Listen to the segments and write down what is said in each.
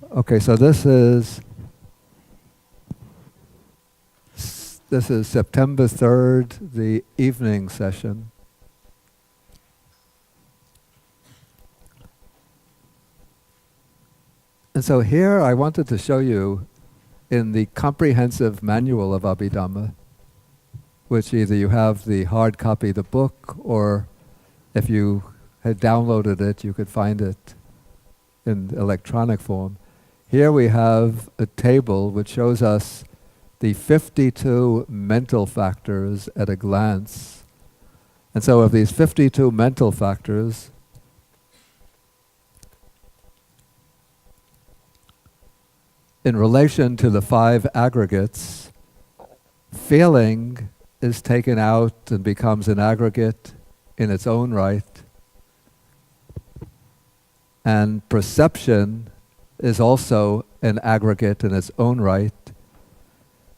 Okay, so this is September 3rd, the evening session. And so here I wanted to show you in the comprehensive manual of Abhidhamma, which either you have the hard copy of the book, or if you had downloaded it, you could find it in electronic form. Here we have a table which shows us the 52 mental factors at a glance. And so of these 52 mental factors, in relation to the 5 aggregates, feeling is taken out and becomes an aggregate in its own right. And perception is also an aggregate in its own right.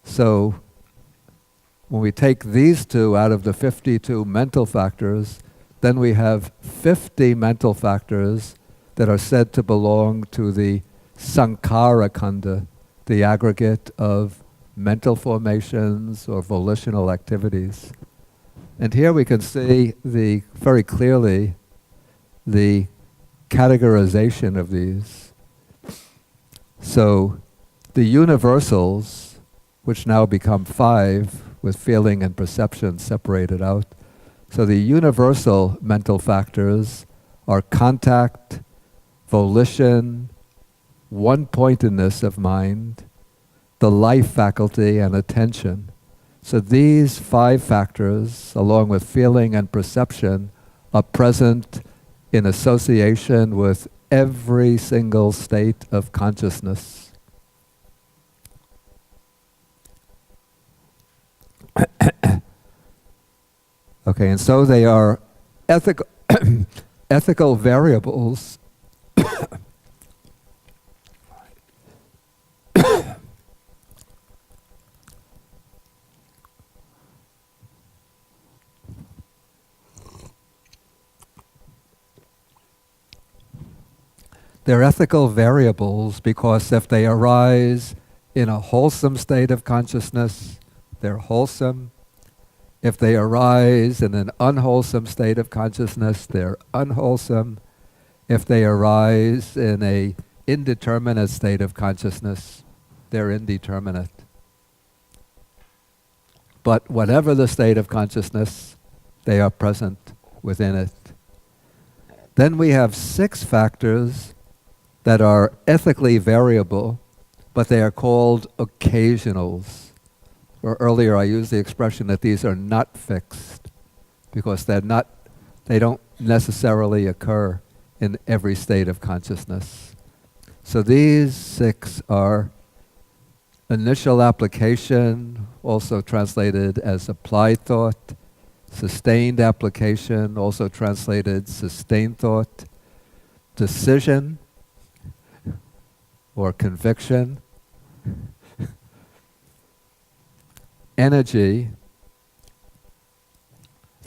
So when we take these two out of the 52 mental factors, then we have 50 mental factors that are said to belong to the Sankhara Khanda, the aggregate of mental formations or volitional activities. And here we can see very clearly the categorization of these. So the universals, which now become 5 with feeling and perception separated out. So the universal mental factors are contact, volition, one-pointedness of mind, the life faculty, and attention. So these 5 factors, along with feeling and perception, are present in association with every single state of consciousness. Okay, and so they are ethical, ethical variables they're ethical variables because if they arise in a wholesome state of consciousness, they're wholesome. If they arise in an unwholesome state of consciousness, they're unwholesome. If they arise in an indeterminate state of consciousness, they're indeterminate. But whatever the state of consciousness, they are present within it. Then we have 6 factors that are ethically variable, but they are called occasionals. Or earlier I used the expression that these are not fixed, because they don't necessarily occur in every state of consciousness. So these 6 are initial application, also translated as applied thought, sustained application, also translated sustained thought, decision or conviction, energy,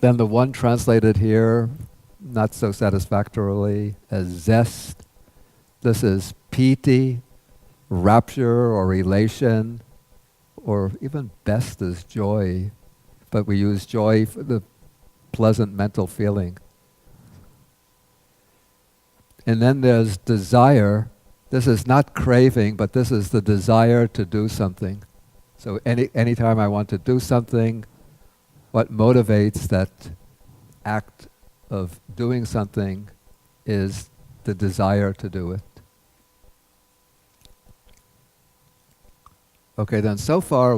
then the one translated here, not so satisfactorily, as zest. This is piti, rapture or elation, or even best as joy, but we use joy for the pleasant mental feeling. And then there's desire. This is not craving, but this is the desire to do something. So anytime I want to do something, what motivates that act of doing something is the desire to do it. Okay, then so far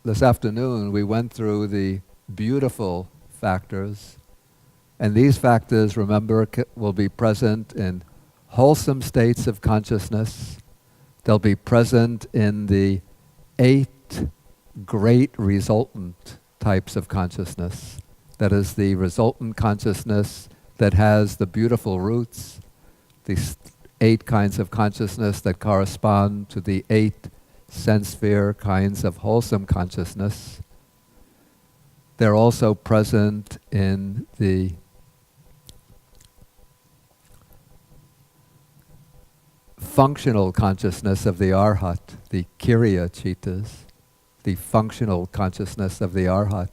this afternoon we went through the beautiful factors, and these factors, remember, will be present in wholesome states of consciousness. They'll be present in the 8 great resultant types of consciousness. That is the resultant consciousness that has the beautiful roots, these 8 kinds of consciousness that correspond to the 8 sense sphere kinds of wholesome consciousness. They're also present in the functional consciousness of the Arhat, the Kiriya Chittas, the functional consciousness of the Arhat.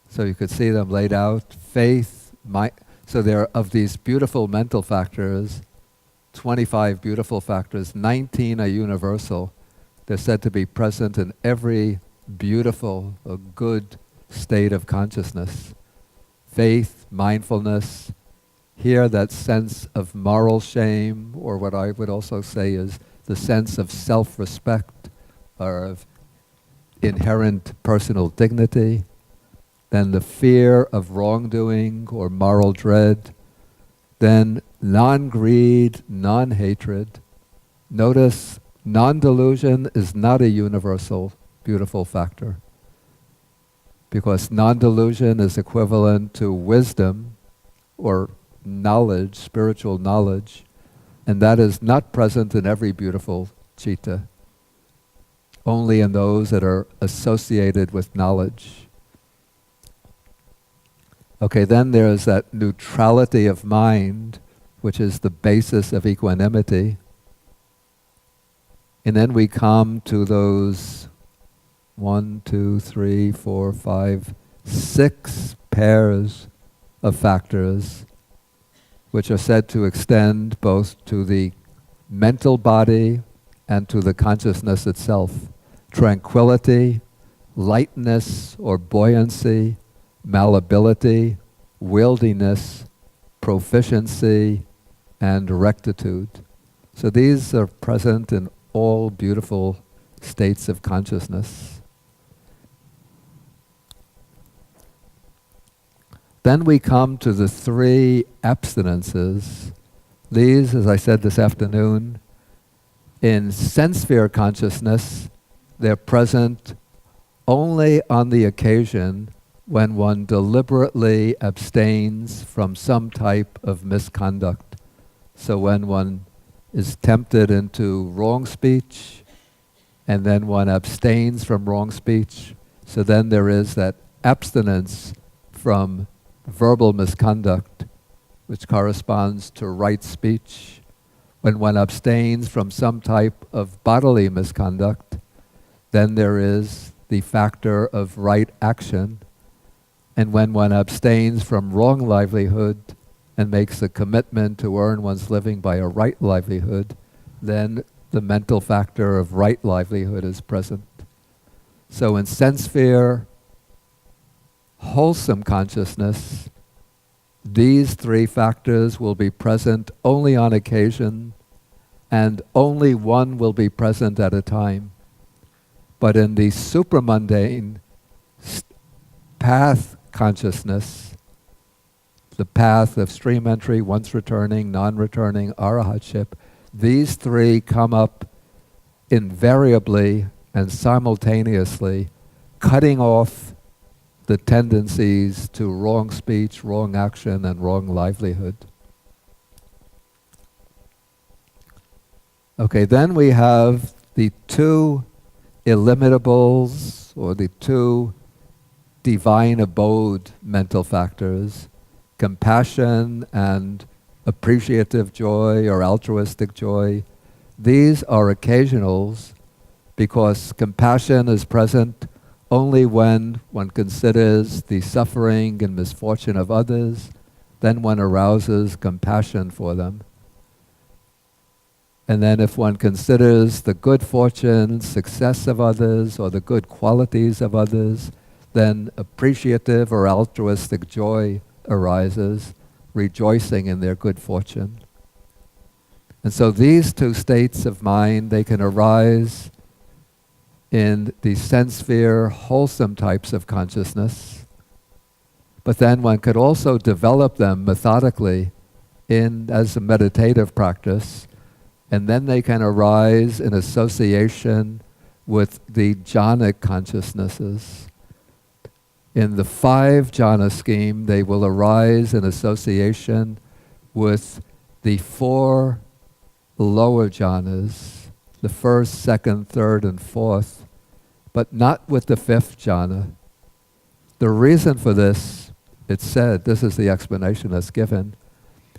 So you could see them laid out, faith, so there are, of these beautiful mental factors, 25 beautiful factors, 19 are universal. They're said to be present in every beautiful, good state of consciousness. Faith, mindfulness, here that sense of moral shame, or what I would also say is the sense of self-respect, or of inherent personal dignity. Then the fear of wrongdoing or moral dread. Then non-greed, non-hatred. Notice non-delusion is not a universal beautiful factor, because non-delusion is equivalent to wisdom or knowledge, spiritual knowledge, and that is not present in every beautiful citta, only in those that are associated with knowledge. Okay, then there's that neutrality of mind, which is the basis of equanimity. And then we come to those 1, 2, 3, 4, 5, 6 pairs of factors which are said to extend both to the mental body and to the consciousness itself. Tranquility, lightness or buoyancy, malleability, wieldiness, proficiency, and rectitude. So these are present in all beautiful states of consciousness. Then we come to the 3 abstinences. These, as I said this afternoon, in sense sphere consciousness, they're present only on the occasion when one deliberately abstains from some type of misconduct. So when one is tempted into wrong speech, and then one abstains from wrong speech, so then there is that abstinence from verbal misconduct, which corresponds to right speech. When one abstains from some type of bodily misconduct, then there is the factor of right action. And when one abstains from wrong livelihood and makes a commitment to earn one's living by a right livelihood, then the mental factor of right livelihood is present. So in sense sphere, wholesome consciousness, these 3 factors will be present only on occasion, and only one will be present at a time. But in the supramundane path consciousness, the path of stream entry, once returning, non-returning, arahatship, these 3 come up invariably and simultaneously, cutting off the tendencies to wrong speech, wrong action, and wrong livelihood. Okay, then we have the 2 illimitables, or the 2 divine abode mental factors, compassion and appreciative joy or altruistic joy. These are occasionals because compassion is present only when one considers the suffering and misfortune of others, then one arouses compassion for them. And then if one considers the good fortune, success of others, or the good qualities of others, then appreciative or altruistic joy arises, rejoicing in their good fortune. And so these 2 states of mind, they can arise in the sense sphere, wholesome types of consciousness, but then one could also develop them methodically as a meditative practice, and then they can arise in association with the jhanic consciousnesses. In the 5 jhana scheme, they will arise in association with the 4 lower jhanas, the 1st, 2nd, 3rd, and 4th, but not with the 5th jhana. The reason for this, it's said, this is the explanation that's given,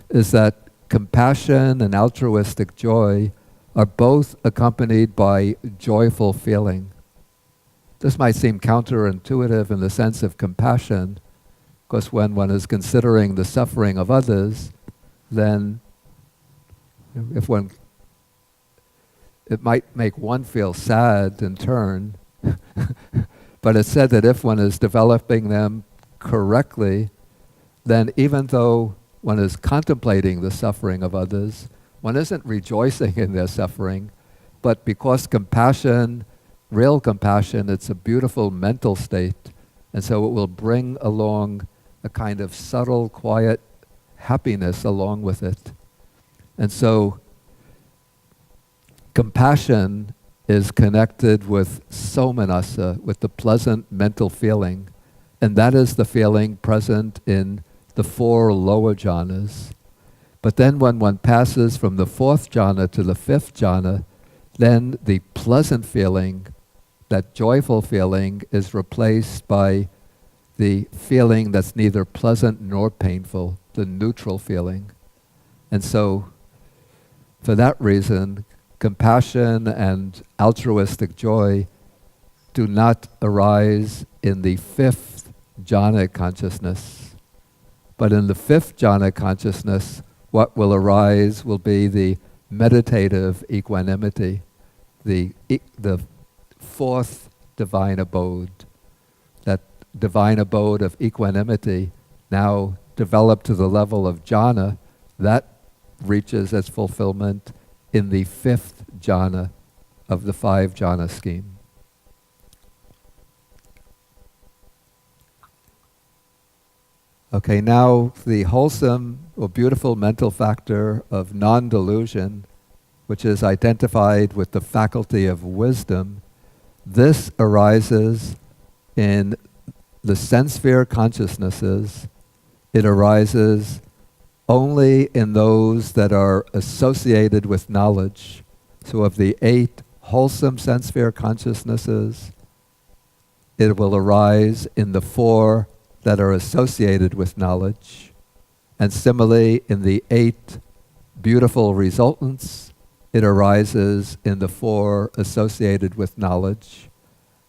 is that compassion and altruistic joy are both accompanied by joyful feeling. This might seem counterintuitive in the sense of compassion, because when one is considering the suffering of others, then it might make one feel sad in turn, but it's said that if one is developing them correctly, then even though one is contemplating the suffering of others, one isn't rejoicing in their suffering, but because compassion, real compassion, it's a beautiful mental state, and so it will bring along a kind of subtle, quiet happiness along with it. And so compassion is connected with somanassa, with the pleasant mental feeling, and that is the feeling present in the 4 lower jhanas. But then when one passes from the 4th jhana to the 5th jhana, then the pleasant feeling, that joyful feeling, is replaced by the feeling that's neither pleasant nor painful, the neutral feeling. And so, for that reason, compassion and altruistic joy do not arise in the 5th jhana consciousness. But in the 5th jhana consciousness, what will arise will be the meditative equanimity, the 4th divine abode. That divine abode of equanimity, now developed to the level of jhana, that reaches its fulfillment in the 5th jhana of the 5 jhana scheme. Okay, now the wholesome or beautiful mental factor of non-delusion, which is identified with the faculty of wisdom, this arises in the sense sphere consciousnesses. It arises only in those that are associated with knowledge. So of the 8 wholesome sense sphere consciousnesses, it will arise in the 4 that are associated with knowledge. And similarly, in the 8 beautiful resultants, it arises in the 4 associated with knowledge.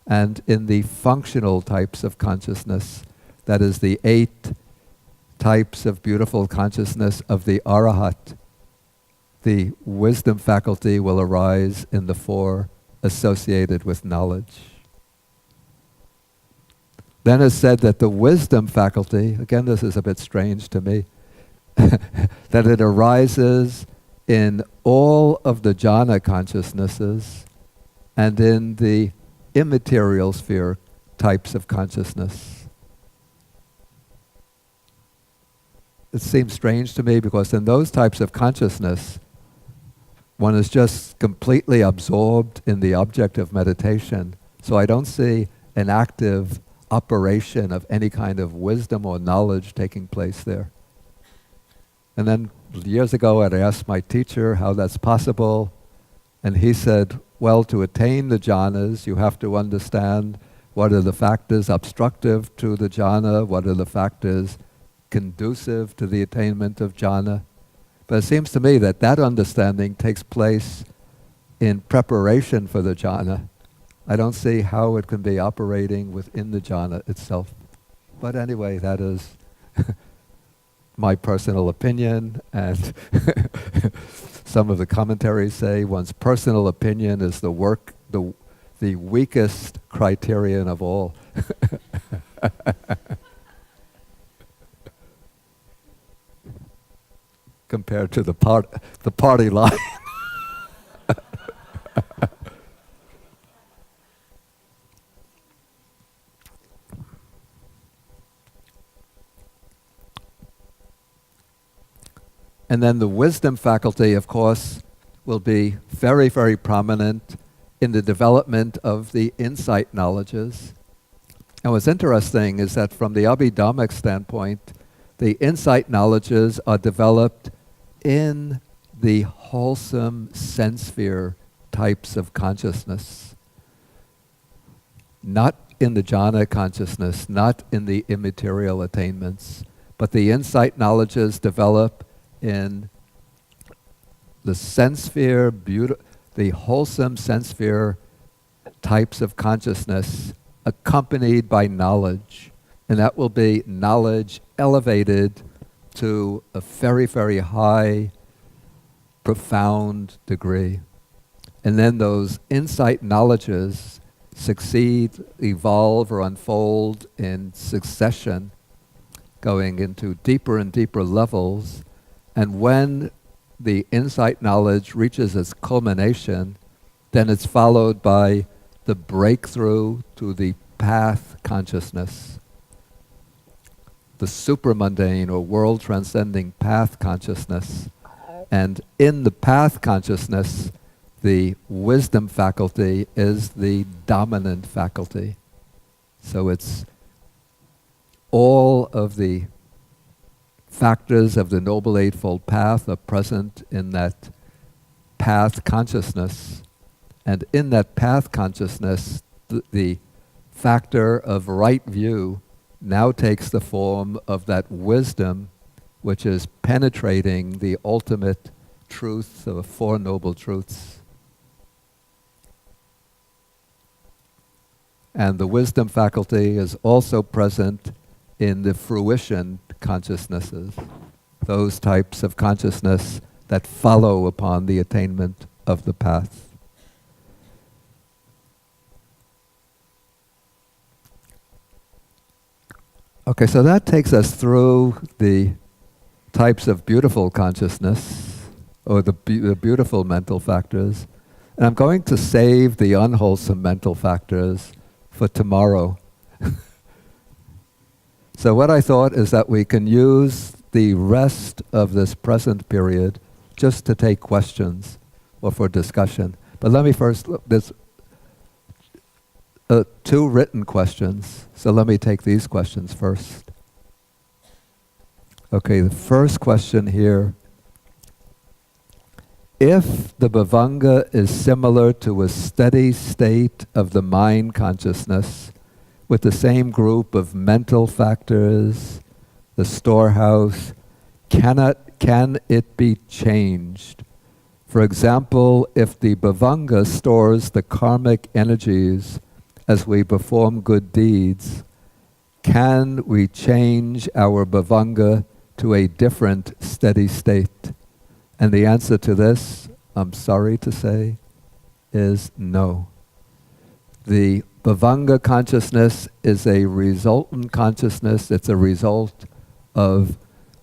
And in the functional types of consciousness, that is the 8 types of beautiful consciousness of the Arahat, the wisdom faculty will arise in the 4 associated with knowledge. Then it's said that the wisdom faculty, again this is a bit strange to me, that it arises in all of the jhana consciousnesses and in the immaterial sphere types of consciousness. It seems strange to me because in those types of consciousness, one is just completely absorbed in the object of meditation. So I don't see an active operation of any kind of wisdom or knowledge taking place there. And then years ago I'd asked my teacher how that's possible, and he said, well, to attain the jhanas, you have to understand what are the factors obstructive to the jhana, what are the factors conducive to the attainment of jhana. But it seems to me that that understanding takes place in preparation for the jhana. I don't see how it can be operating within the jhana itself. But anyway, that is my personal opinion, and some of the commentaries say one's personal opinion is the weakest criterion of all. Compared to the party line. And then the wisdom faculty, of course, will be very, very prominent in the development of the insight knowledges. And what's interesting is that from the Abhidhammic standpoint, the insight knowledges are developed in the wholesome sense sphere types of consciousness. Not in the jhana consciousness, not in the immaterial attainments, but the insight knowledges develop in the sense sphere, the wholesome sense sphere types of consciousness accompanied by knowledge. And that will be knowledge elevated to a very, very high, profound degree. And then those insight knowledges succeed, evolve, or unfold in succession, going into deeper and deeper levels. And when the insight knowledge reaches its culmination, then it's followed by the breakthrough to the path consciousness, the supramundane or world transcending path consciousness. And in the path consciousness, the wisdom faculty is the dominant faculty. So it's all of the factors of the Noble Eightfold Path are present in that path consciousness. And in that path consciousness, the factor of right view now takes the form of that wisdom, which is penetrating the ultimate truth of the Four Noble Truths. And the wisdom faculty is also present in the fruition consciousnesses, those types of consciousness that follow upon the attainment of the path. Okay, so that takes us through the types of beautiful consciousness, or the beautiful mental factors. And I'm going to save the unwholesome mental factors for tomorrow. So what I thought is that we can use the rest of this present period just to take questions or for discussion. But let me first look, there's two written questions, so let me take these questions first. Okay, the first question here. If the bhavanga is similar to a steady state of the mind consciousness with the same group of mental factors, the storehouse, can it be changed? For example, if the bhavanga stores the karmic energies as we perform good deeds, can we change our bhavanga to a different steady state? And the answer to this, I'm sorry to say, is no. The bhavanga consciousness is a resultant consciousness. It's a result of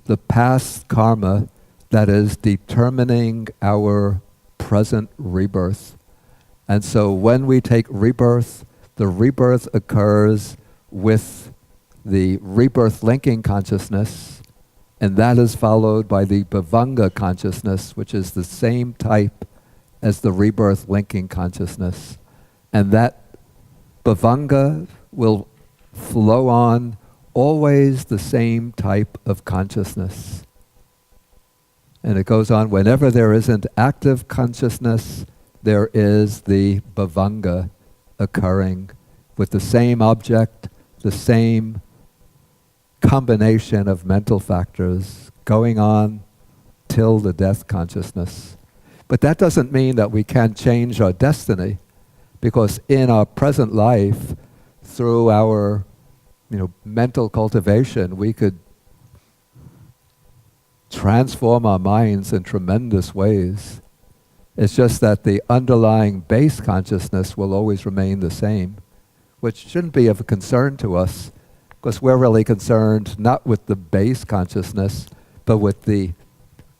the past karma that is determining our present rebirth. And so when we take rebirth, the rebirth occurs with the rebirth linking consciousness, and that is followed by the bhavanga consciousness, which is the same type as the rebirth linking consciousness. And that bhavanga will flow on always the same type of consciousness. And it goes on, whenever there isn't active consciousness, there is the bhavanga occurring with the same object, the same combination of mental factors going on till the death consciousness. But that doesn't mean that we can't change our destiny, because in our present life, through our mental cultivation, we could transform our minds in tremendous ways. It's just that the underlying base consciousness will always remain the same, which shouldn't be of a concern to us, because we're really concerned not with the base consciousness, but with the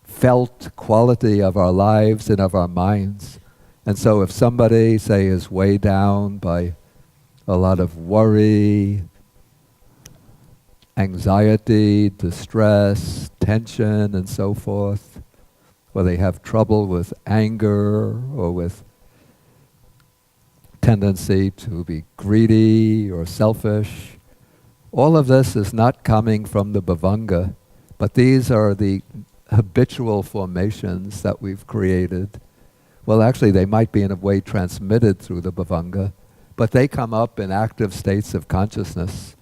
felt quality of our lives and of our minds. And so if somebody, say, is weighed down by a lot of worry, anxiety, distress, tension, and so forth, or they have trouble with anger or with tendency to be greedy or selfish, all of this is not coming from the bhavanga, but these are the habitual formations that we've created. Well, actually, they might be in a way transmitted through the bhavanga, but they come up in active states of consciousness.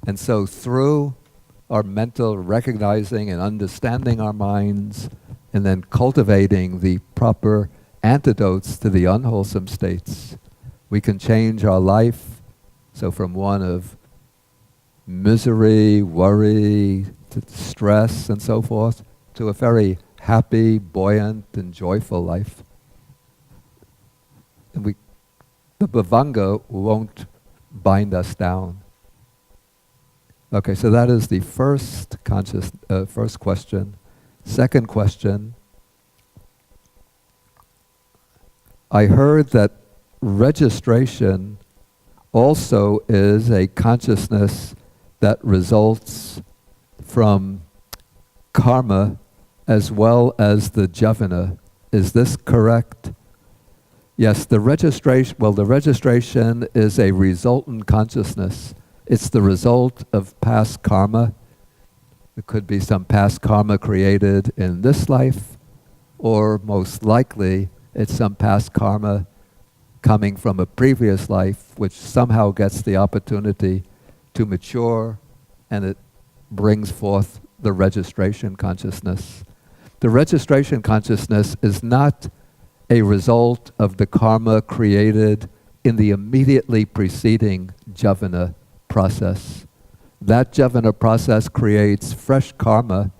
And so through our mental recognizing and understanding our minds and then cultivating the proper antidotes to the unwholesome states, we can change our life, so from one of misery, worry, to stress and so forth, to a very happy, buoyant and joyful life. And the bhavanga won't bind us down. Okay, so that is the first question. Second question, I heard that registration also is a consciousness that results from karma as well as the javana. Is this correct? Yes, the registration is a resultant consciousness. It's the result of past karma. It could be some past karma created in this life, or most likely it's some past karma coming from a previous life which somehow gets the opportunity to mature, and it brings forth the registration consciousness. The registration consciousness is not a result of the karma created in the immediately preceding javana process. That javana process creates fresh karma,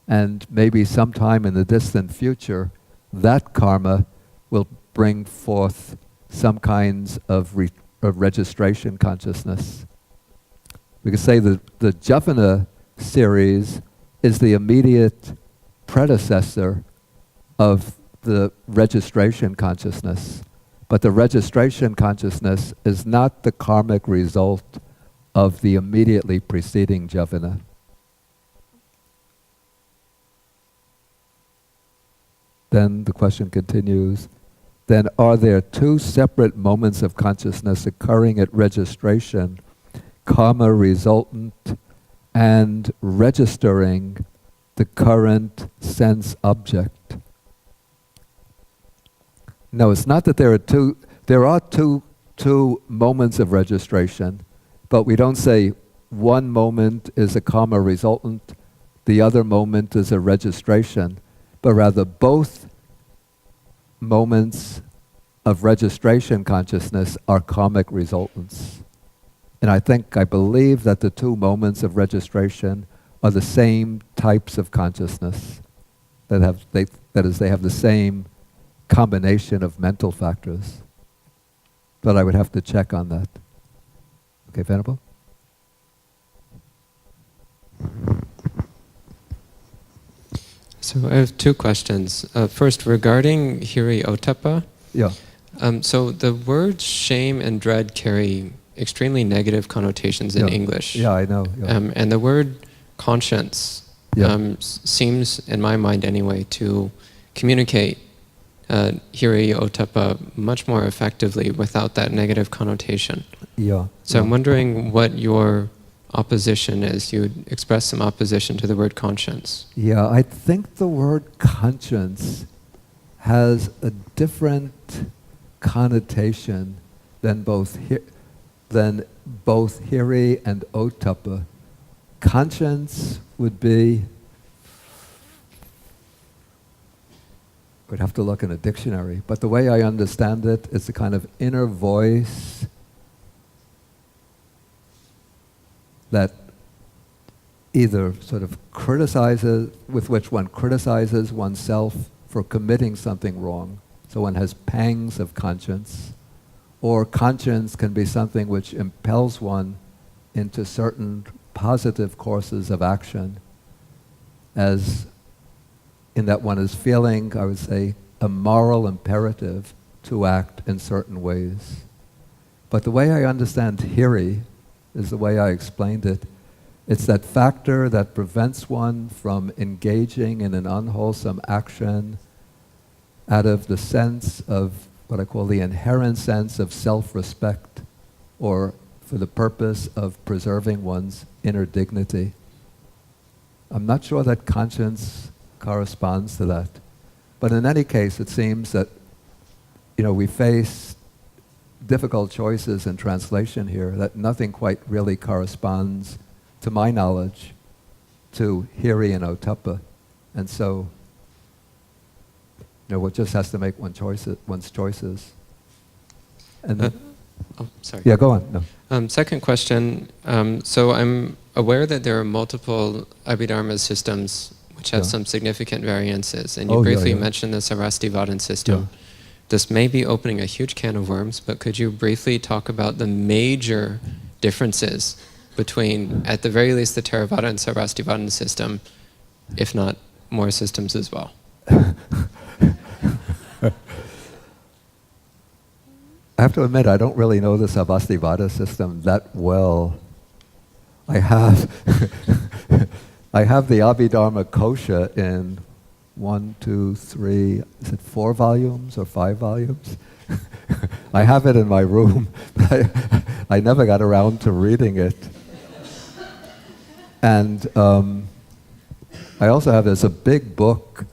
and maybe sometime in the distant future, that karma will bring forth some kinds of registration consciousness. We could say that the javana series is the immediate predecessor of the registration consciousness. But the registration consciousness is not the karmic result of the immediately preceding javana. Then the question continues, then are there two separate moments of consciousness occurring at registration, karma resultant and registering the current sense object? No, it's not that there are two moments of registration, but we don't say one moment is a karma resultant, the other moment is a registration, but rather both moments of registration consciousness are karmic resultants. And I believe that the two moments of registration are the same types of consciousness, they have the same combination of mental factors. But I would have to check on that. Okay, Venerable? So I have two questions. First, regarding Hiri Ottappa. Yeah. So the words shame and dread carry extremely negative connotations in English. Yeah, I know. Yeah. And the word conscience seems, in my mind anyway, to communicate Hiri Ottappa much more effectively without that negative connotation. Yeah. So I'm wondering what your opposition is. You express some opposition to the word conscience. Yeah, I think the word conscience has a different connotation than both Hiri and Ottappa. Conscience would be, we'd have to look in a dictionary, but the way I understand it, it's a kind of inner voice that either sort of with which one criticizes oneself for committing something wrong, so one has pangs of conscience, or conscience can be something which impels one into certain positive courses of action, as in that one is feeling, I would say, a moral imperative to act in certain ways. But the way I understand Hiri is the way I explained it. It's that factor that prevents one from engaging in an unwholesome action out of the sense of what I call the inherent sense of self-respect, or for the purpose of preserving one's inner dignity. I'm not sure that conscience corresponds to that. But in any case, it seems that, we face difficult choices in translation here, that nothing quite really corresponds, to my knowledge, to Hiri and Ottappa. And so one just has to make one's choices. And Oh, sorry. yeah, go on. No. Second question. So I'm aware that there are multiple Abhidharma systems which have some significant variances, and you briefly mentioned the Sarvastivadin system. Yeah. This may be opening a huge can of worms, but could you briefly talk about the major differences between, at the very least, the Theravada and Sarvastivadin system, if not more systems as well? I have to admit, I don't really know the Sarvastivada system that well. I have the Abhidharma Kosha in 1, 2, 3, is it 4 volumes or 5 volumes? I have it in my room, but I never got around to reading it. And I also have, there's a big book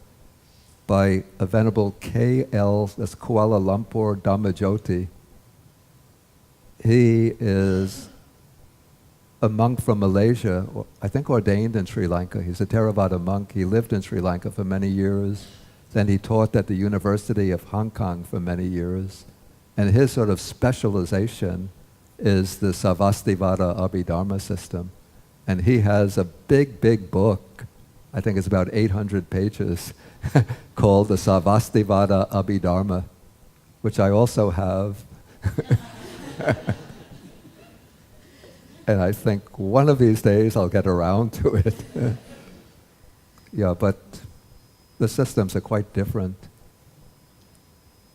by a Venerable K.L., that's Kuala Lumpur Dhammajoti. He is a monk from Malaysia, I think ordained in Sri Lanka. He's a Theravada monk. He lived in Sri Lanka for many years. Then he taught at the University of Hong Kong for many years. And his sort of specialization is the Sarvastivada Abhidharma system. And he has a big, big book, I think it's about 800 pages, called the Sarvastivada Abhidharma, which I also have. And I think one of these days I'll get around to it. Yeah, but the systems are quite different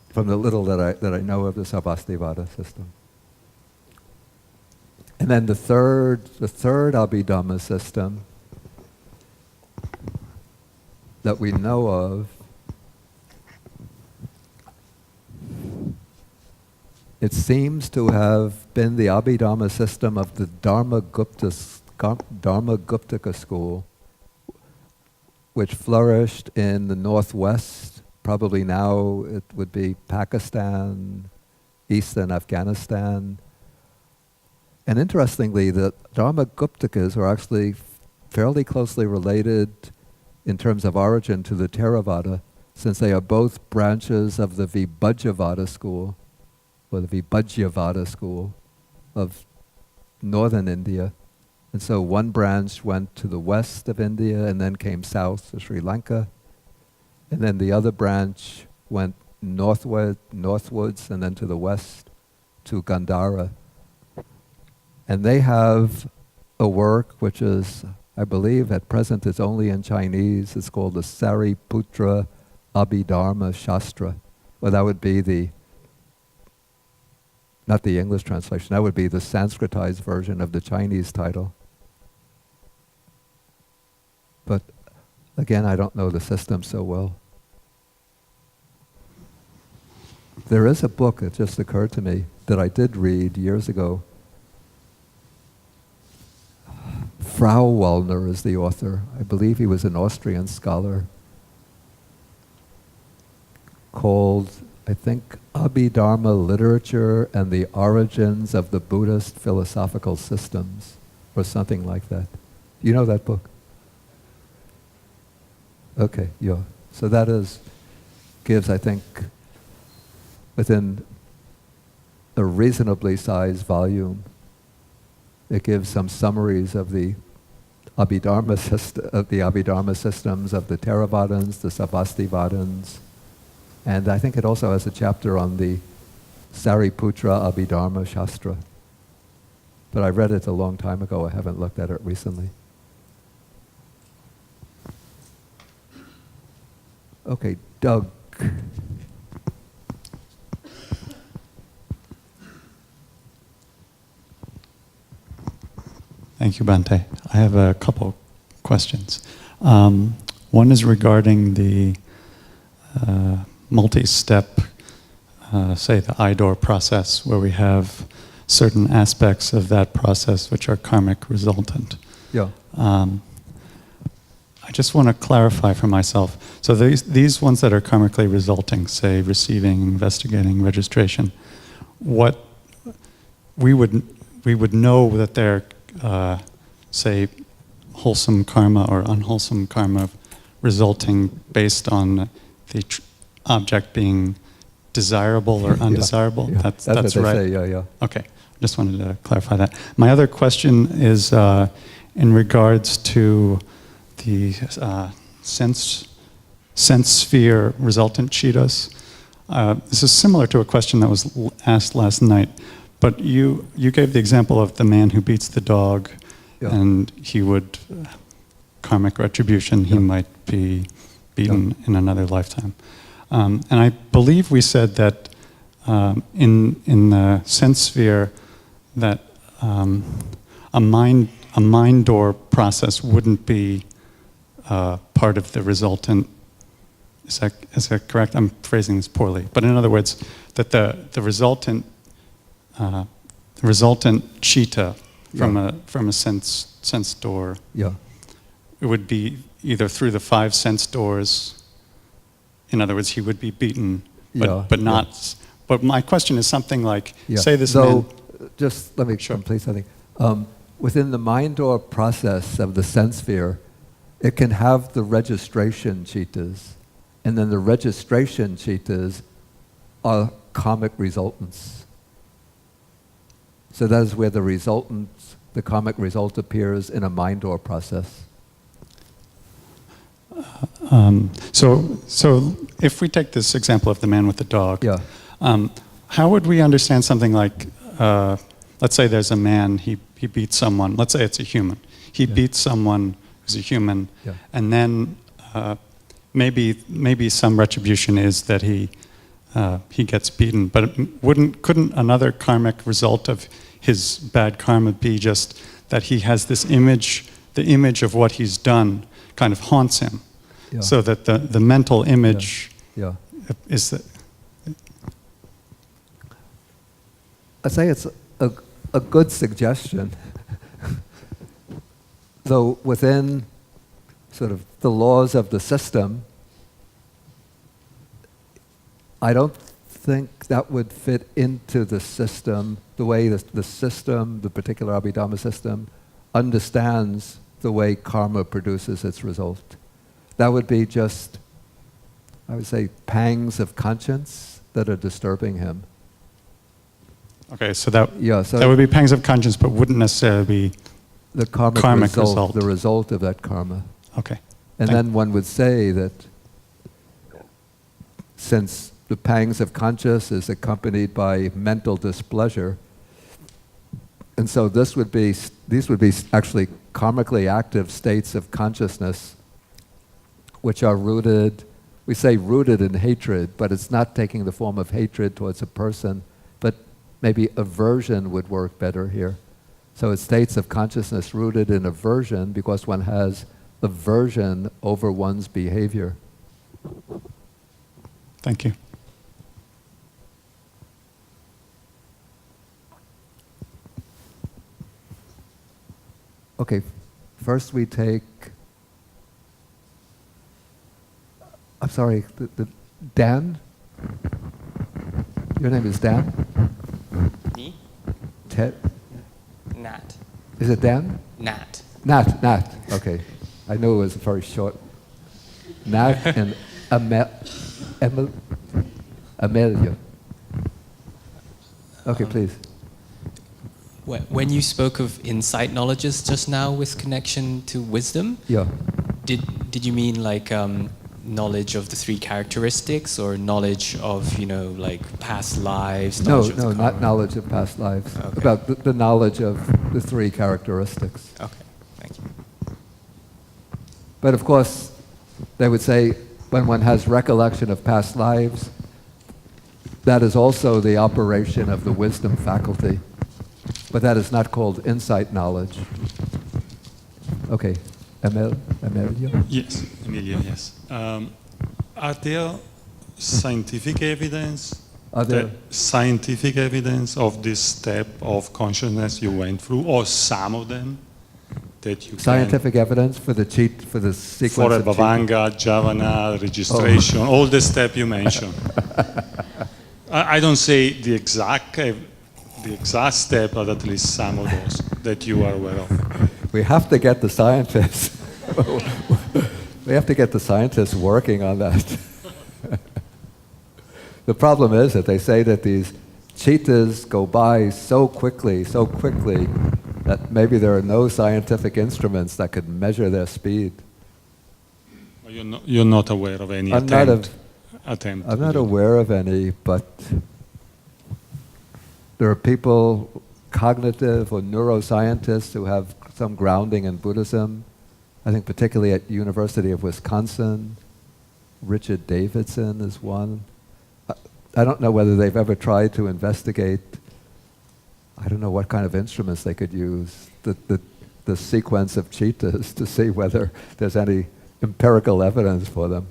from the little that I know of the Sarvastivada system. And then the third Abhidhamma system that we know of, it seems to have been the Abhidharma system of the Dharma-Guptaka school, which flourished in the northwest. Probably now it would be Pakistan, eastern Afghanistan. And interestingly, the Dharma-Guptakas are actually fairly closely related in terms of origin to the Theravada, since they are both branches of the Vibhajyavada school, or the Vibhajyavada school of northern India. And so one branch went to the west of India and then came south to Sri Lanka. And then the other branch went northwards and then to the west to Gandhara. And they have a work which is, I believe at present it's only in Chinese. It's called the Sariputra Abhidharma Shastra. Well, that would be not the English translation, that would be the Sanskritized version of the Chinese title. But again, I don't know the system so well. There is a book that just occurred to me that I did read years ago. Frauwallner is the author. I believe he was an Austrian scholar. Called, I think, Abhidharma Literature and the Origins of the Buddhist Philosophical Systems, or something like that. You know that book? Okay, yeah. So that gives, I think, within a reasonably sized volume, it gives some summaries of the Abhidharma systems of the Theravadins, the Sarvastivadins, and I think it also has a chapter on the Sariputra Abhidharma Shastra. But I read it a long time ago. I haven't looked at it recently. Okay, Doug. Thank you, Bhante. I have a couple questions. One is regarding the multi-step, say the IDOR process, where we have certain aspects of that process which are karmic resultant. Yeah. I just want to clarify for myself. So these ones that are karmically resulting, say receiving, investigating, registration, what we would know that they're say wholesome karma or unwholesome karma resulting based on the object being desirable or undesirable. Yeah. That's what they right. say, yeah. Okay, just wanted to clarify that. My other question is in regards to the sense sphere resultant cheetahs. This is similar to a question that was asked last night, but you gave the example of the man who beats the dog, Yeah. and he would, karmic retribution, he Yeah. might be beaten in another lifetime. And I believe we said that in the sense sphere that a mind door process wouldn't be part of the resultant. Is that correct? I'm phrasing this poorly, but in other words, that the resultant cheetah from a sense door, Yeah. it would be either through the 5 sense doors. In other words, he would be beaten, but not. Yeah. But my question is something like, Yeah. say this so, man. just let me Sure. complete something. Within the mind door process of the sense sphere, it can have the registration cheetahs, and then the registration cheetahs are karmic resultants. So that is where the karmic result appears in a mind door process. So if we take this example of the man with the dog, Yeah. how would we understand something like, let's say there's a man, he beats someone, let's say it's a human. He beats someone who's a human, Yeah. and then maybe some retribution is that he gets beaten, but couldn't another karmic result of his bad karma be just that he has this image, the image of what he's done kind of haunts him, Yeah. so that the mental image Yeah. is that. I say it's a good suggestion. Though within sort of the laws of the system, I don't think that would fit into the system, the way the system, the particular Abhidhamma system, understands the way karma produces its result. That would be just, I would say, pangs of conscience that are disturbing him. Okay, so that So that would be pangs of conscience, but wouldn't necessarily be the karmic result, the result of that karma. okay. And then one would say that since the pangs of conscience is accompanied by mental displeasure, and so these would be actually karmically active states of consciousness, which are rooted, we say rooted in hatred, but it's not taking the form of hatred towards a person, but maybe aversion would work better here. So it's states of consciousness rooted in aversion because one has aversion over one's behavior. Thank you. Okay, first we take, I'm sorry, Dan? Your name is Dan? Me? Ted? Nat. Is it Dan? Nat. Nat, okay. I knew it was very short. Nat and Amelia. Okay, please. When you spoke of insight knowledges just now with connection to wisdom, Yeah. did you mean like knowledge of the 3 characteristics, or knowledge of, like past lives? No, knowledge of the not karma? knowledge of past lives. Okay. About the knowledge of the 3 characteristics. Okay, thank you. But of course, they would say when one has recollection of past lives, that is also the operation of the wisdom faculty. But that is not called insight knowledge. Okay, Emilio? Yes, Emilia, yes. Are there scientific evidence scientific evidence of this step of consciousness you went through, or some of them that you Scientific evidence for the sequence for of Bhavanga, Javana, registration, all the steps you mentioned. I don't say the exact step, but at least some of those that you are aware of. We have to get the scientists. We have to get the scientists working on that. The problem is that they say that these cheetahs go by so quickly, that maybe there are no scientific instruments that could measure their speed. You're not aware of any I'm attempt I'm to not do aware of any, but there are people, cognitive or neuroscientists, who have some grounding in Buddhism. I think particularly at University of Wisconsin, Richard Davidson is one. I don't know whether they've ever tried to investigate, I don't know what kind of instruments they could use, the sequence of cheetahs to see whether there's any empirical evidence for them.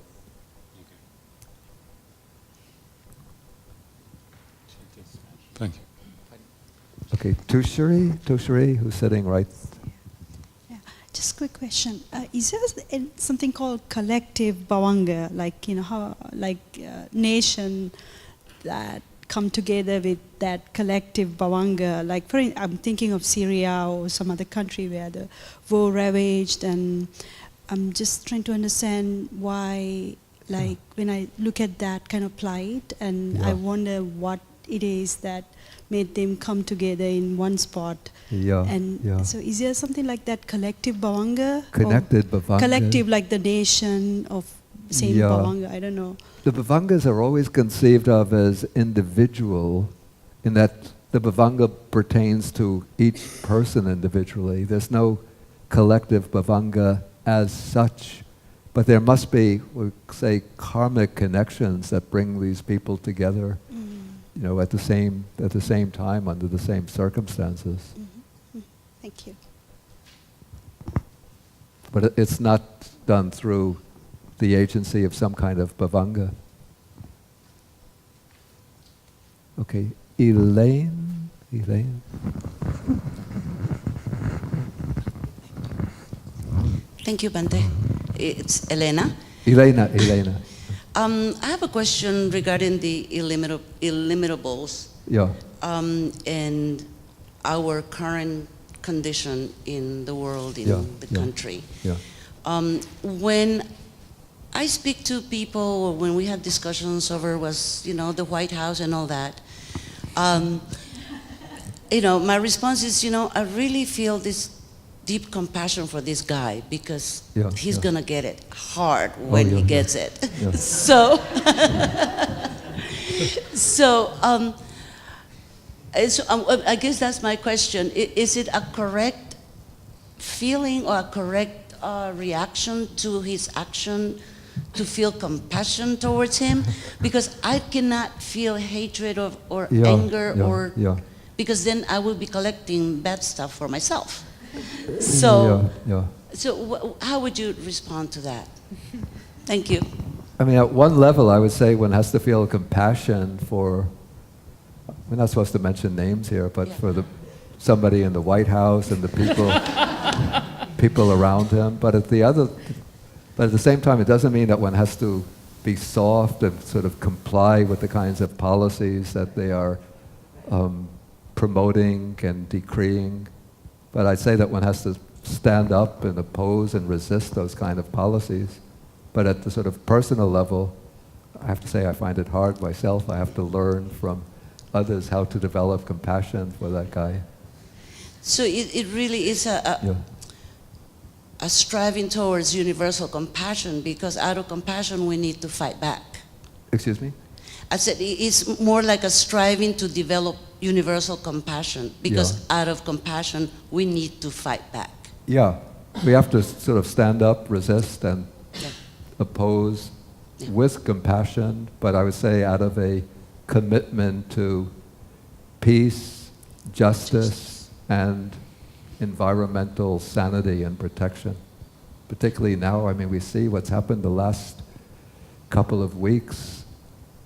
Thank you. Okay, Tushri, who's sitting right. Yeah, just a quick question. Is there something called collective bhavanga, like, you know, how, like nation that come together with that collective bhavanga? Like, I'm thinking of Syria or some other country where the war ravaged, and I'm just trying to understand why, like, when I look at that kind of plight, and I wonder what it is that made them come together in one spot. So is there something like that collective bhavanga? Connected bhavanga. Collective, like the nation of same bhavanga, I don't know. The bhavangas are always conceived of as individual, in that the bhavanga pertains to each person individually. There's no collective bhavanga as such, but there must be, we say, karmic connections that bring these people together. You know, at the same time, under the same circumstances. Thank you. But it's not done through the agency of some kind of bhavanga. Okay, Elaine? Thank you, Bante. It's Elena. Elena. I have a question regarding the illimitables Yeah. and our current condition in the world, in the country. Yeah. When I speak to people, or when we have discussions over the White House and all that, my response is, I really feel this deep compassion for this guy, because he's gonna get it hard when he gets it. Yeah. So I guess that's my question. Is it a correct feeling or a correct reaction to his action to feel compassion towards him? Because I cannot feel hatred or anger because then I will be collecting bad stuff for myself. So, how would you respond to that? Thank you. I mean, at one level, I would say one has to feel compassion for, we're not supposed to mention names here, but for somebody in the White House and the people around him. But at the same time, it doesn't mean that one has to be soft and sort of comply with the kinds of policies that they are promoting and decreeing. But I'd say that one has to stand up and oppose and resist those kind of policies. But at the sort of personal level, I have to say I find it hard myself. I have to learn from others how to develop compassion for that guy. So it really is a striving towards universal compassion, because out of compassion we need to fight back. Excuse me? I said it's more like a striving to develop universal compassion, because out of compassion we need to fight back. Yeah, we have to sort of stand up, resist, and oppose with compassion, but I would say out of a commitment to peace, justice, and environmental sanity and protection. Particularly now, I mean, we see what's happened the last couple of weeks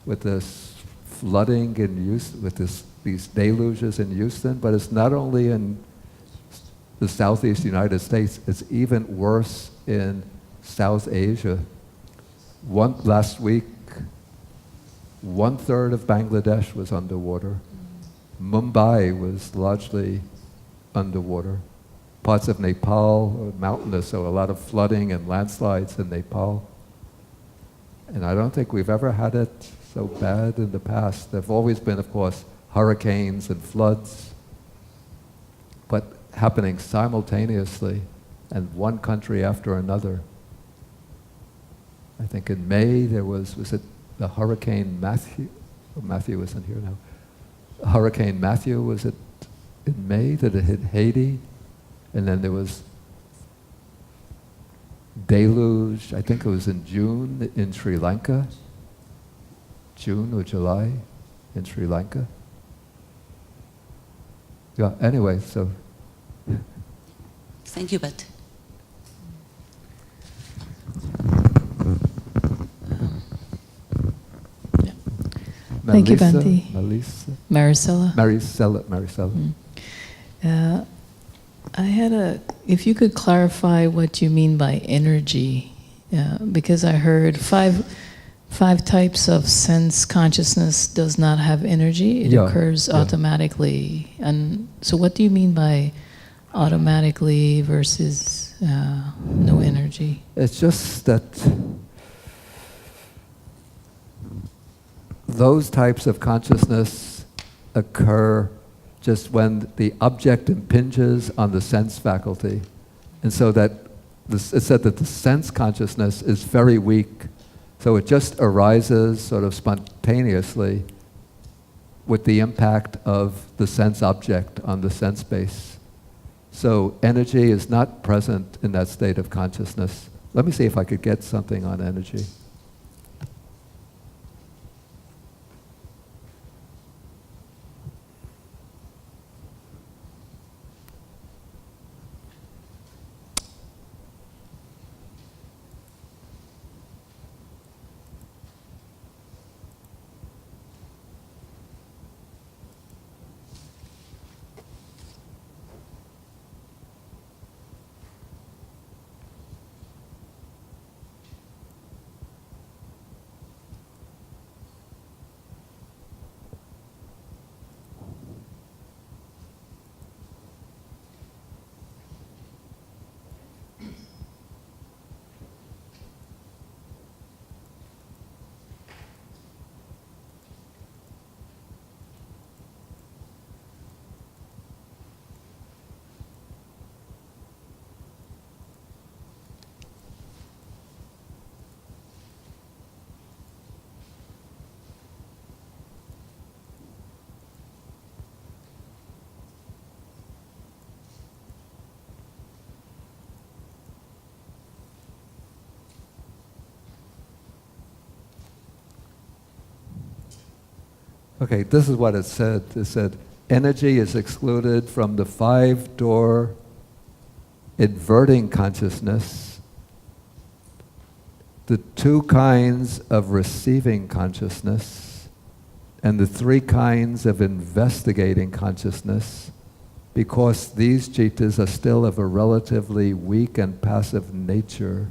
with this flooding in Houston, with these deluges in Houston, but it's not only in the Southeast United States, it's even worse in South Asia. Last week, 1/3 of Bangladesh was underwater. Mumbai was largely underwater. Parts of Nepal are mountainous, so a lot of flooding and landslides in Nepal. And I don't think we've ever had it so bad in the past. There have always been, of course, hurricanes and floods, but happening simultaneously, and one country after another. I think in May there was it the Hurricane Matthew? Oh, Matthew isn't here now. Hurricane Matthew, was it in May that it hit Haiti? And then there was deluge, I think it was in June in Sri Lanka. June or July in Sri Lanka. Yeah, anyway, so. Thank you, Bhante. Thank you, Melissa? Bhante. Melissa? Maricela. Maricela. I had if you could clarify what you mean by energy, because I heard five types of sense consciousness does not have energy. It occurs automatically. And so what do you mean by automatically versus no energy? It's just that those types of consciousness occur just when the object impinges on the sense faculty. And so that it's said that the sense consciousness is very weak. So it just arises sort of spontaneously with the impact of the sense object on the sense base. So energy is not present in that state of consciousness. Let me see if I could get something on energy. Okay, this is what it said. It said, energy is excluded from the 5-door inverting consciousness, the 2 kinds of receiving consciousness, and the 3 kinds of investigating consciousness, because these jhitas are still of a relatively weak and passive nature.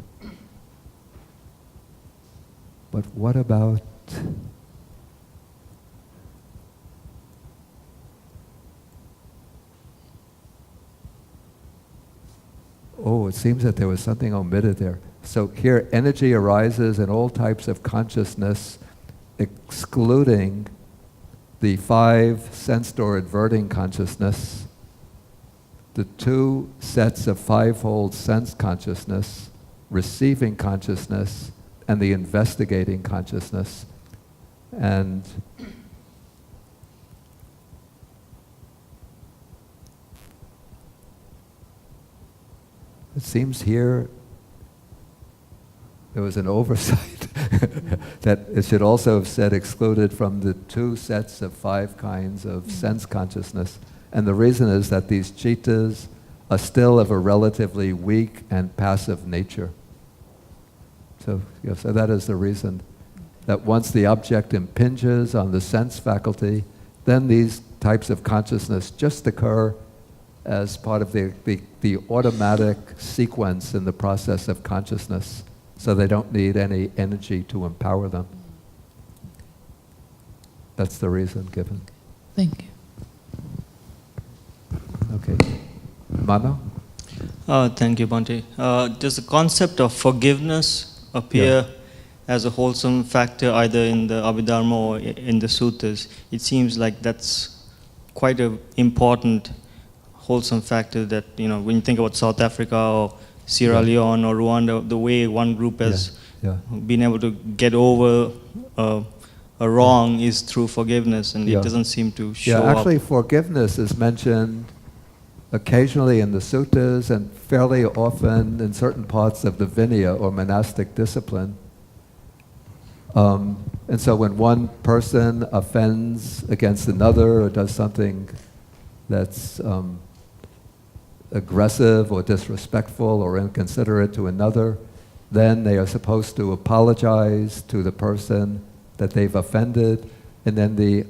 But what about oh, it seems that there was something omitted there. So here, energy arises in all types of consciousness, excluding the 5 sense-door adverting consciousness, the 2 sets of 5-fold sense consciousness, receiving consciousness, and the investigating consciousness. And it seems here there was an oversight that it should also have said excluded from the 2 sets of 5 kinds of sense consciousness. And the reason is that these jhitas are still of a relatively weak and passive nature. So that is the reason that once the object impinges on the sense faculty, then these types of consciousness just occur as part of the automatic sequence in the process of consciousness, so they don't need any energy to empower them. That's the reason given. Thank you. Okay. Mano? Thank you, Bhante. Does the concept of forgiveness appear as a wholesome factor either in the Abhidharma or in the suttas. It seems like that's quite an important wholesome factor that, you know, when you think about South Africa or Sierra Leone or Rwanda, the way one group has been able to get over a wrong is through forgiveness, and it doesn't seem to show up. Actually, forgiveness is mentioned occasionally in the suttas and fairly often in certain parts of the Vinaya or monastic discipline. And so when one person offends against another or does something that's aggressive or disrespectful or inconsiderate to another, then they are supposed to apologize to the person that they've offended, and then the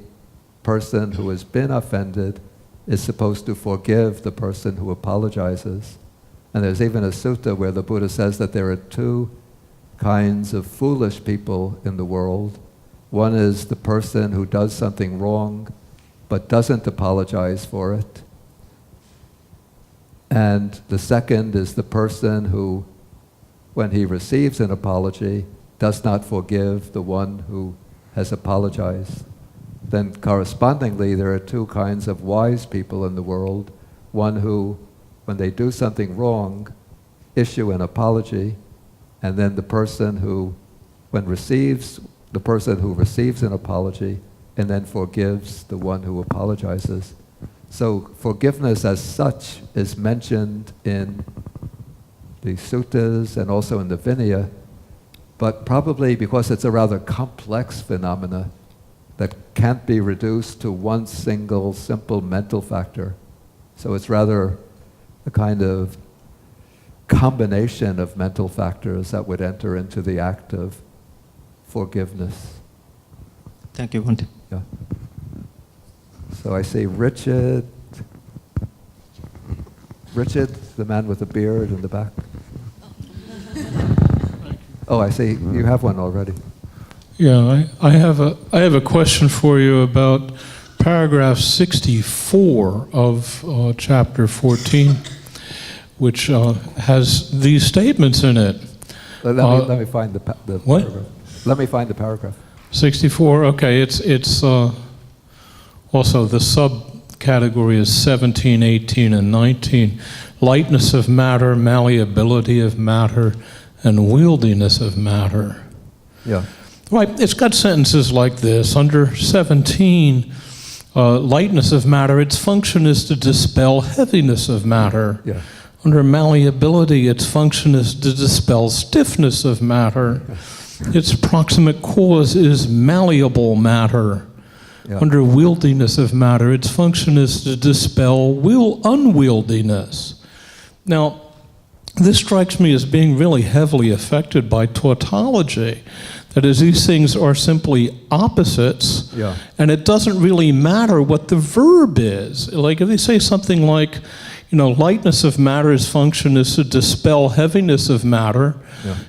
person who has been offended is supposed to forgive the person who apologizes. And there's even a sutta where the Buddha says that there are two kinds of foolish people in the world. One is the person who does something wrong but doesn't apologize for it. And the second is the person who, when he receives an apology, does not forgive the one who has apologized. Then correspondingly, there are two kinds of wise people in the world. One who, when they do something wrong, issue an apology, and then the person who receives an apology and then forgives the one who apologizes. So forgiveness as such is mentioned in the suttas and also in the Vinaya, but probably because it's a rather complex phenomena that can't be reduced to one single simple mental factor. So it's rather a kind of combination of mental factors that would enter into the act of forgiveness. Thank you, Bhante. Yeah. So I see Richard, the man with the beard in the back. Oh, I see you have one already. Yeah, I have a question for you about paragraph 64 of chapter 14, which has these statements in it. Let me find the what? paragraph. Let me find the paragraph. 64. Okay, it's also the subcategory is 17, 18, and 19. Lightness of matter, malleability of matter, and wieldiness of matter. Yeah. Right, it's got sentences like this. Under 17, lightness of matter, its function is to dispel heaviness of matter. Yeah. Under malleability, its function is to dispel stiffness of matter. Its proximate cause is malleable matter. Yeah. Under wieldiness of matter, its function is to dispel unwieldiness. Now, this strikes me as being really heavily affected by tautology. That is, these things are simply opposites, and it doesn't really matter what the verb is. Like if they say something like, you know, lightness of matter's function is to dispel heaviness of matter,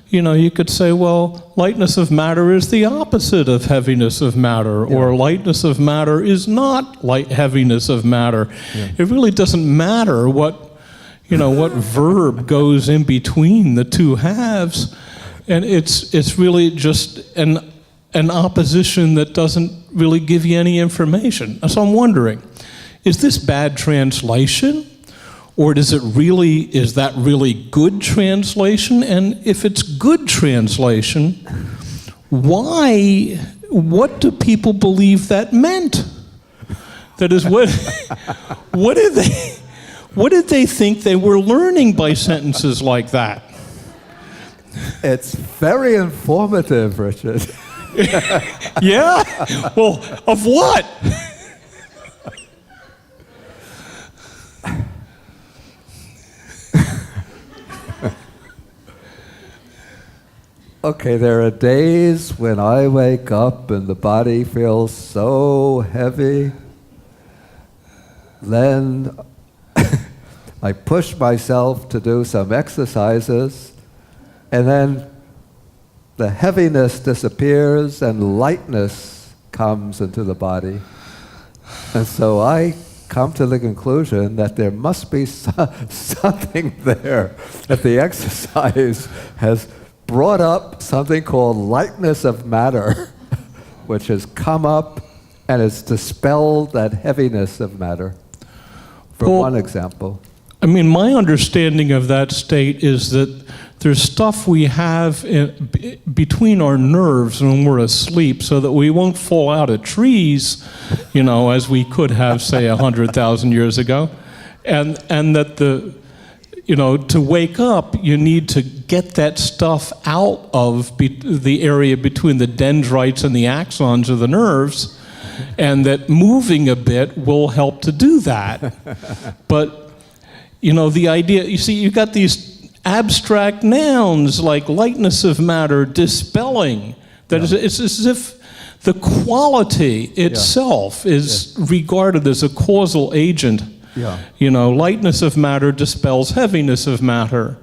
you know, you could say, well, lightness of matter is the opposite of heaviness of matter, or lightness of matter is not heaviness of matter. It really doesn't matter what, you know, what verb goes in between the two halves. And it's really just an opposition that doesn't really give you any information. So I'm wondering, is this bad translation? Or is that really good translation? And if it's good translation, what do people believe that meant? That is, what did they think they were learning by sentences like that? It's very informative, Richard. Yeah? Well, of what? Okay, there are days when I wake up and the body feels so heavy. Then I push myself to do some exercises, and then the heaviness disappears and lightness comes into the body. And so I come to the conclusion that there must be something there, that the exercise has brought up something called lightness of matter, which has come up and has dispelled that heaviness of matter, for Well, one example. I mean, my understanding of that state is that there's stuff we have between our nerves when we're asleep so that we won't fall out of trees, you know, as we could have, say, 100,000 years ago. And that to wake up, you need to get that stuff out of the area between the dendrites and the axons of the nerves, and that moving a bit will help to do that. But, the idea, you see, you've got these abstract nouns like lightness of matter, dispelling, that is, it's as if the quality itself is regarded as a causal agent. Yeah. Lightness of matter dispels heaviness of matter.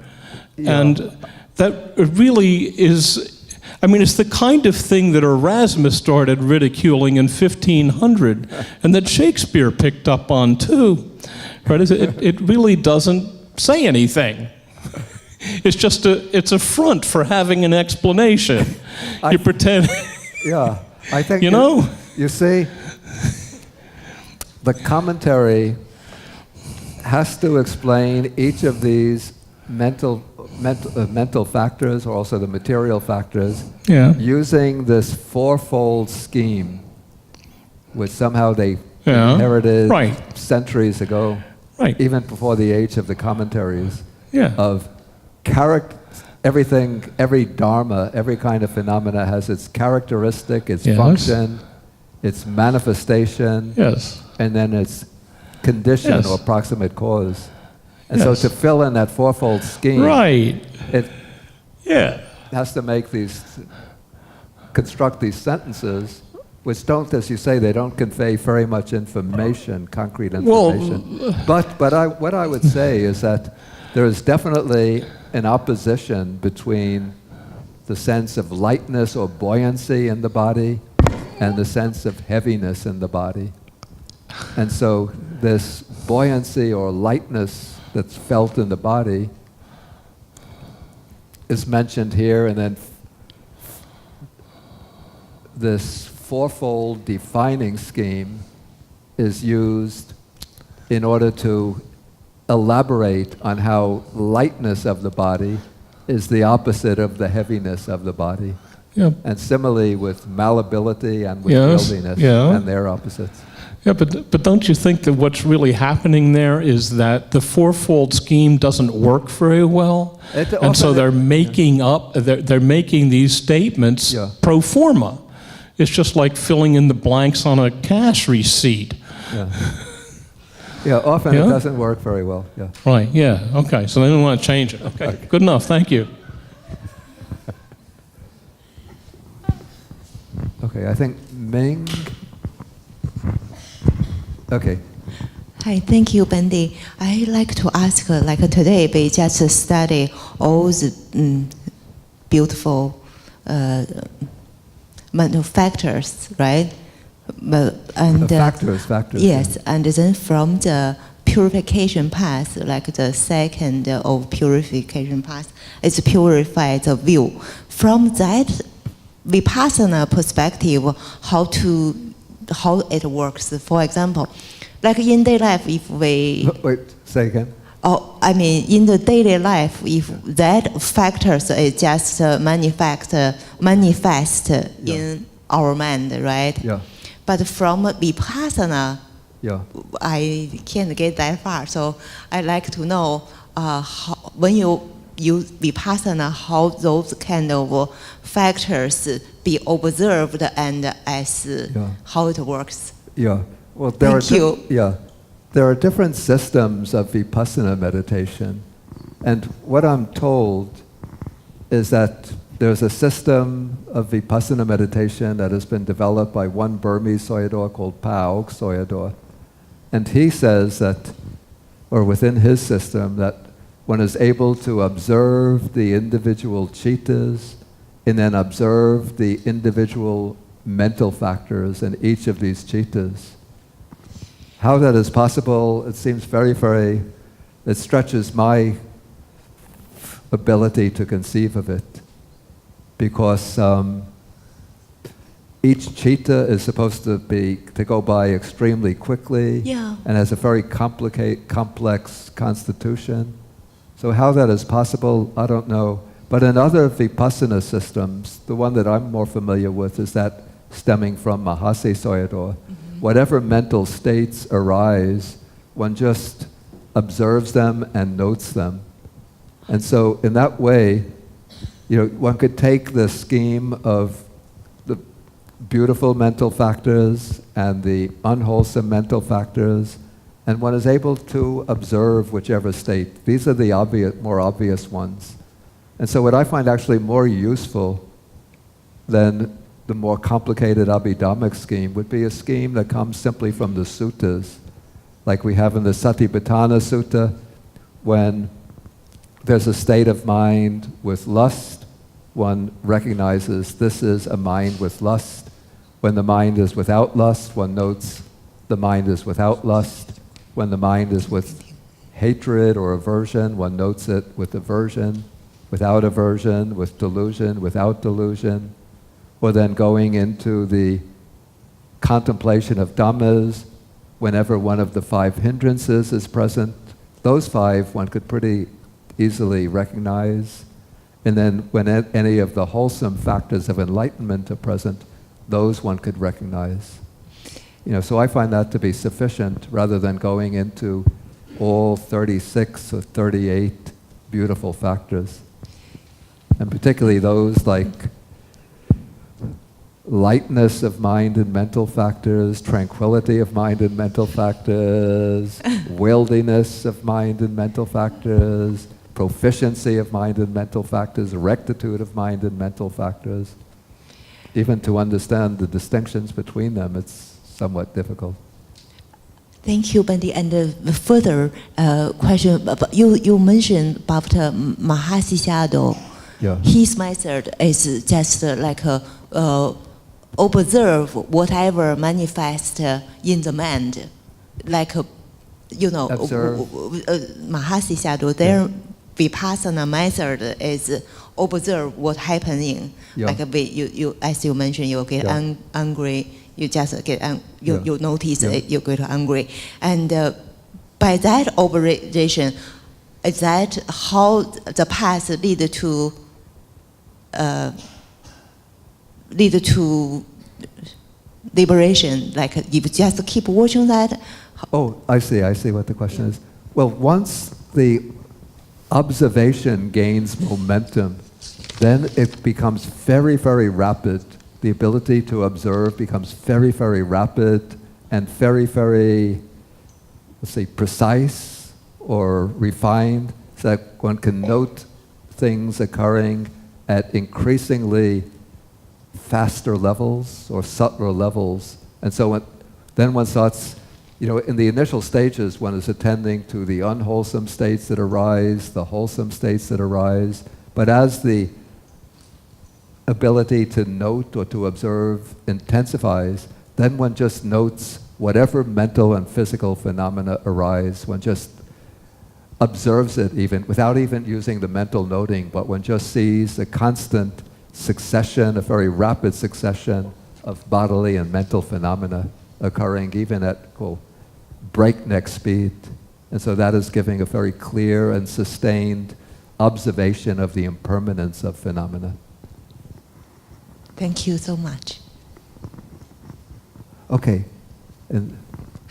Yeah. And that really is, it's the kind of thing that Erasmus started ridiculing in 1500 and that Shakespeare picked up on too. Right? It really doesn't say anything. It's just it's a front for having an explanation. You pretend. Yeah, I think, you see, the commentary has to explain each of these mental factors, or also the material factors, using this fourfold scheme, which somehow they inherited centuries ago, even before the age of the commentaries, of everything, every dharma, every kind of phenomena has its characteristic, its function, its manifestation, and then its condition or proximate cause. And so to fill in that fourfold scheme, it has to construct these sentences, which don't, as you say, they don't convey very much information, concrete information. But what I would say is that there is definitely an opposition between the sense of lightness or buoyancy in the body and the sense of heaviness in the body. And so this buoyancy or lightness that's felt in the body is mentioned here, and then this fourfold defining scheme is used in order to elaborate on how lightness of the body is the opposite of the heaviness of the body. And similarly with malleability and with wieldiness, and their opposites. Yeah, but don't you think that what's really happening there is that the fourfold scheme doesn't work very well, and so they're making they're making these statements pro forma. It's just like filling in the blanks on a cash receipt. Yeah, often it doesn't work very well. Yeah. Right. Yeah. Okay. So they don't want to change it. Okay. Good enough. Thank you. Okay. I think Ming. Okay. Hi, thank you, Bendy. I'd like to ask, today we just study all the beautiful factors, right? Factors. Yes, and then from the purification path, like the second of purification path, it's purify the view. From that Vipassana perspective, how it works. For example, like in daily life, if we... Wait, say again. Oh, in the daily life, if that factors is just manifest in our mind, right? Yeah. But from Vipassana, Yeah. I can't get that far. So I'd like to know how, when you use Vipassana, how those kind of factors be observed and as how it works. Yeah. Well, there are different systems of Vipassana meditation. And what I'm told is that there's a system of Vipassana meditation that has been developed by one Burmese Sayadaw called Pa Auk Sayadaw. And he says that, or within his system, that one is able to observe the individual chittas and then observe the individual mental factors in each of these chittas. How that is possible, it seems very, very, it stretches my ability to conceive of it. because each chitta is supposed to go by extremely quickly, Yeah. and has a very complex constitution. So how that is possible, I don't know. But in other vipassana systems, the one that I'm more familiar with is that stemming from Mahasi Sayadaw. Whatever mental states arise, one just observes them and notes them. And so in that way, one could take the scheme of the beautiful mental factors and the unwholesome mental factors, and one is able to observe whichever state. These are the more obvious ones. And so what I find actually more useful than the more complicated Abhidhammic scheme would be a scheme that comes simply from the suttas, like we have in the Satipatthana Sutta. When there's a state of mind with lust, one recognizes this is a mind with lust. When the mind is without lust, one notes the mind is without lust. When the mind is with hatred or aversion, one notes it with aversion, without aversion, with delusion, without delusion. Or then going into the contemplation of Dhammas, whenever one of the 5 hindrances is present, those 5 one could pretty easily recognize. And then when any of the wholesome factors of enlightenment are present, those one could recognize. So I find that to be sufficient rather than going into all 36 or 38 beautiful factors. And particularly those like lightness of mind and mental factors, tranquility of mind and mental factors, wieldiness of mind and mental factors, proficiency of mind and mental factors, rectitude of mind and mental factors. Even to understand the distinctions between them, it's somewhat difficult. Thank you, Bandi. And further question, you mentioned about Mahasi Sayadaw. Yeah. His method is just observe whatever manifests in the mind, Observe. Mahasi Sayadaw, their vipassana method is observe what happening. Yeah. You as you mentioned, you get angry. You just get you notice it, you get angry, and by that observation, is that how the path lead to liberation? Like you just keep watching that. Oh, I see what the question is. Well, once the observation gains momentum, then it becomes very, very rapid. The ability to observe becomes very, very rapid and very, very, let's say, precise or refined, so that one can note things occurring at increasingly faster levels or subtler levels. And so then one starts, in the initial stages, one is attending to the unwholesome states that arise, the wholesome states that arise. But as the ability to note or to observe intensifies, then one just notes whatever mental and physical phenomena arise. One just observes it even, without even using the mental noting, but one just sees a constant succession, a very rapid succession of bodily and mental phenomena occurring even at breakneck speed. And so that is giving a very clear and sustained observation of the impermanence of phenomena. Thank you so much. Okay. And,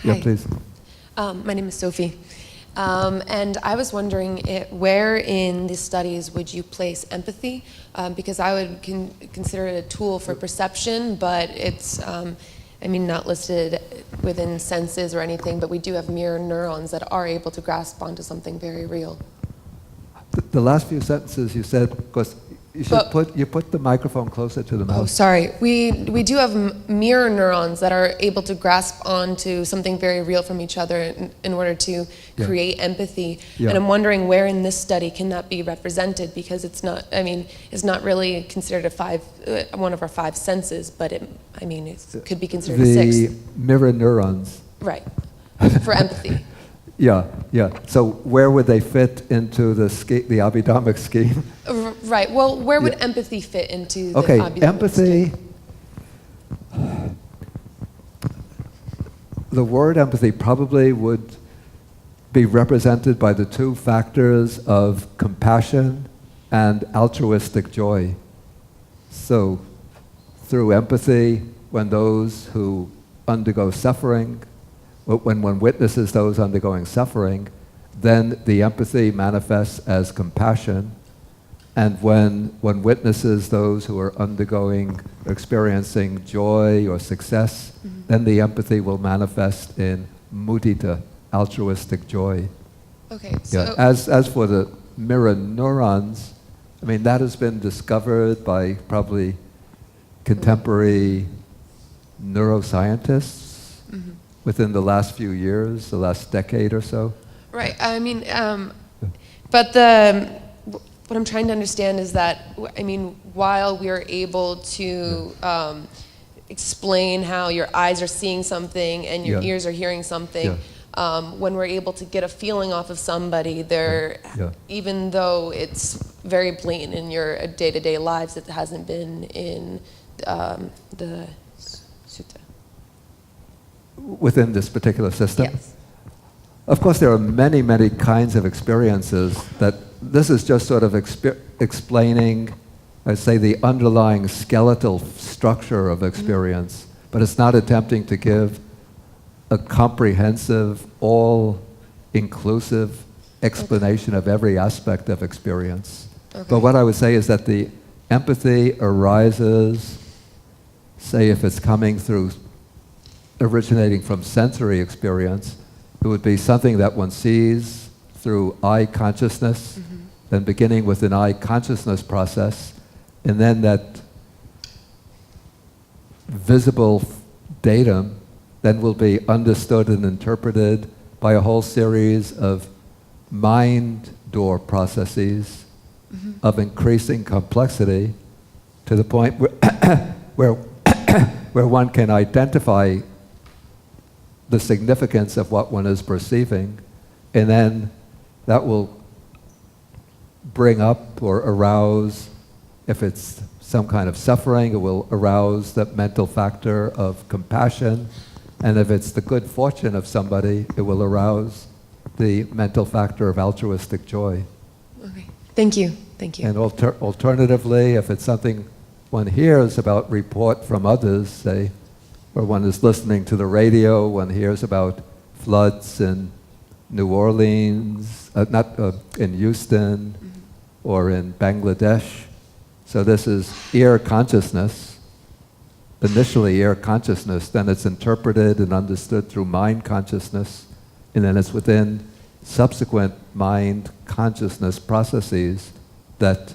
yeah, Hi. please. My name is Sophie. And I was wondering where in the studies would you place empathy? Because I would consider it a tool for perception, but it's, not listed within senses or anything, but we do have mirror neurons that are able to grasp onto something very real. The last few sentences you said, because you should put the microphone closer to the mouth. Oh, sorry. We do have mirror neurons that are able to grasp onto something very real from each other in order to create empathy. Yeah. And I'm wondering where in this study can that be represented, because it's not really considered one of our 5 senses, but it could be considered a 6th. The mirror neurons. Right. For empathy. Yeah. So where would they fit into the Abhidhammic scheme? Right. Well, where would Yeah. empathy fit into the Okay, Abhidharma empathy. system? The word empathy probably would be represented by the two factors of compassion and altruistic joy. So, through empathy, when those who undergo suffering, when one witnesses those undergoing suffering, then the empathy manifests as compassion. And when one witnesses those who are experiencing joy or success, then the empathy will manifest in mudita, altruistic joy. Okay. So Yeah. As for the mirror neurons, I mean, that has been discovered by probably contemporary neuroscientists within the last few years, the last decade or so. right. I mean, but what I'm trying to understand is that, I mean, while we are able to explain how your eyes are seeing something and your Yeah. ears are hearing something, when we're able to get a feeling off of somebody, even though it's very blatant in your day-to-day lives, it hasn't been in the sutta. Within this particular system? Yes. Of course, there are many, many kinds of experiences that this is just sort of explaining, I'd say, the underlying skeletal structure of experience, but it's not attempting to give a comprehensive, all-inclusive explanation of every aspect of experience. Okay. But what I would say is that the empathy arises, say if it's coming through, originating from sensory experience, it would be something that one sees through eye consciousness, then beginning with an eye consciousness process, and then that visible datum then will be understood and interpreted by a whole series of mind door processes of increasing complexity to the point where, where one can identify the significance of what one is perceiving, and then that will bring up or arouse, if it's some kind of suffering, it will arouse the mental factor of compassion, and if it's the good fortune of somebody, it will arouse the mental factor of altruistic joy. Okay. Thank you. Thank you. And alternatively, if it's something one hears about report from others, say, or one is listening to the radio, one hears about floods in New Orleans, in Houston, or in Bangladesh. So this is ear consciousness, initially ear consciousness, then it's interpreted and understood through mind consciousness, and then it's within subsequent mind consciousness processes that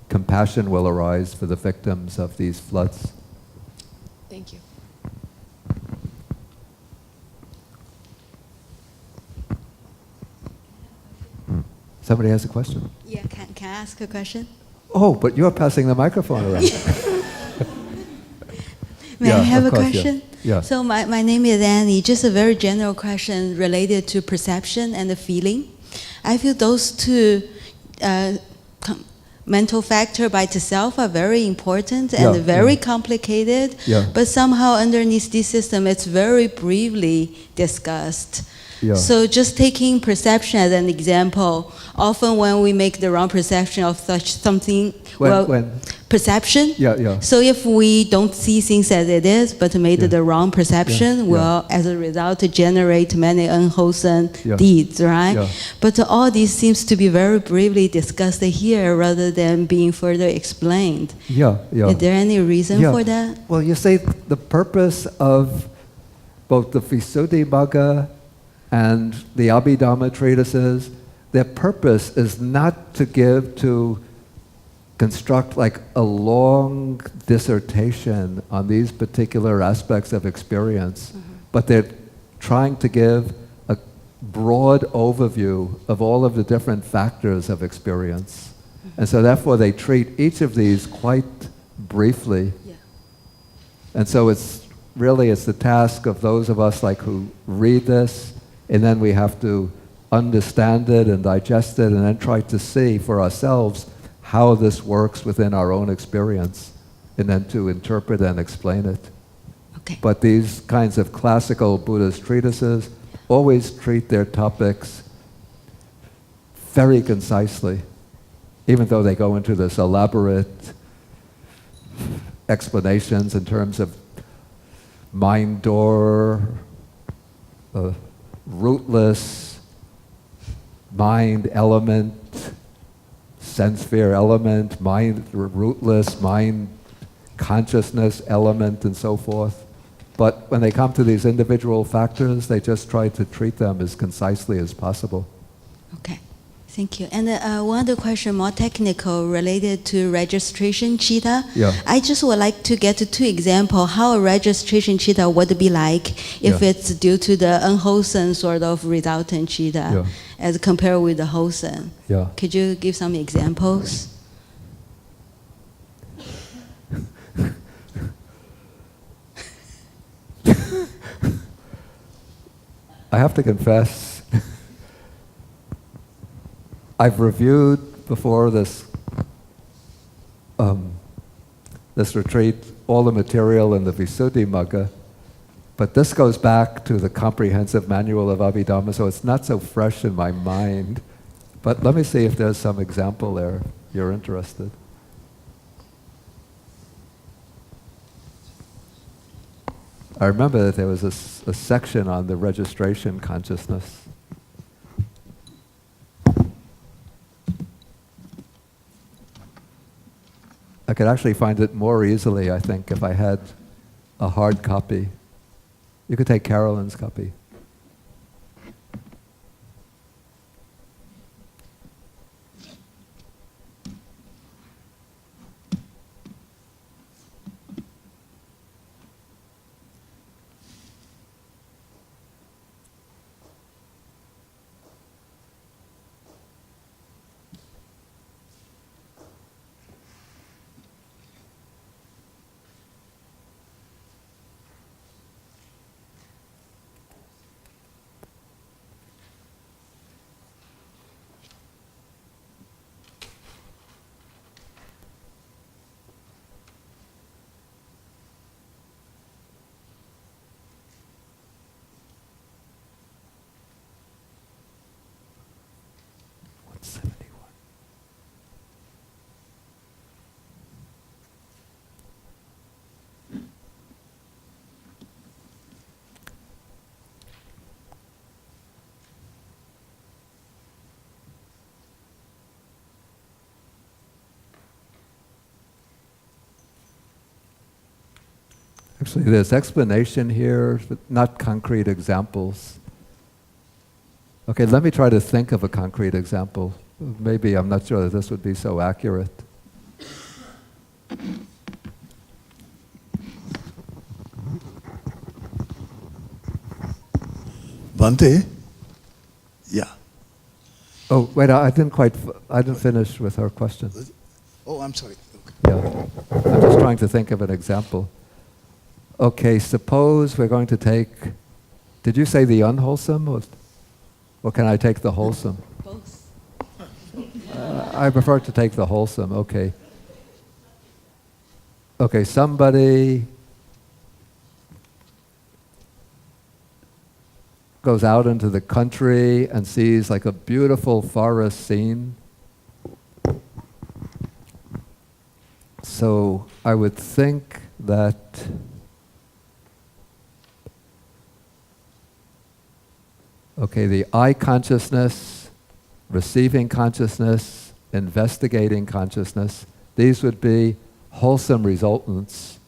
compassion will arise for the victims of these floods. Thank you. Somebody has a question? Yeah, can I ask a question? Oh, but you're passing the microphone around. May Yeah, I have of a course, yeah. question? Yeah. So my name is Annie. Just a very general question related to perception and the feeling. I feel those two mental factor by itself are very important and Yeah, very yeah. complicated. Yeah. But somehow underneath this system, it's very briefly discussed. Yeah. So just taking perception as an example, often when we make the wrong perception of such something, When? perception. Yeah, yeah. So if we don't see things as it is, but made Yeah. the wrong perception, Yeah, will, as a result, generate many unwholesome Yeah. deeds, right? Yeah. But all this seems to be very briefly discussed here rather than being further explained. Yeah, yeah. Is there any reason Yeah. for that? Well, you see, the purpose of both the Visuddhimagga and the Abhidhamma treatises, their purpose is not to construct like a long dissertation on these particular aspects of experience, but they're trying to give a broad overview of all of the different factors of experience. And so therefore they treat each of these quite briefly. And so it's the task of those of us like who read this, and then we have to understand it and digest it and then try to see for ourselves how this works within our own experience, and then to interpret and explain it. Okay. But these kinds of classical Buddhist treatises always treat their topics very concisely, even though they go into this elaborate explanations in terms of mind door, rootless, mind element, sense sphere element, mind rootless, mind consciousness element, and so forth. But when they come to these individual factors, they just try to treat them as concisely as possible. Okay, thank you. And one other question, more technical, related to registration chitta. Yeah. I just would like to get to 2 examples how a registration chitta would be like if Yeah. it's due to the unwholesome sort of resultant chitta Yeah. as compared with the wholesome. Yeah. Could you give some examples? I have to confess, I've reviewed before this this retreat all the material in the Visuddhimagga, but this goes back to the comprehensive manual of Abhidhamma, so it's not so fresh in my mind. But let me see if there's some example there, if you're interested. I remember that there was a section on the registration consciousness. I could actually find it more easily, I think, if I had a hard copy. You could take Carolyn's copy. Actually, there's explanation here, but not concrete examples. Okay, let me try to think of a concrete example. Maybe I'm not sure that this would be so accurate. Bhante? Yeah. Oh, wait, I didn't finish with her question. Oh, I'm sorry. Yeah, I'm just trying to think of an example. Okay, suppose we're going to take, did you say the unwholesome, or can I take the wholesome? Both. I prefer to take the wholesome, okay. Okay, somebody goes out into the country and sees like a beautiful forest scene. So I would think that okay, the I consciousness, receiving consciousness, investigating consciousness, these would be wholesome resultants.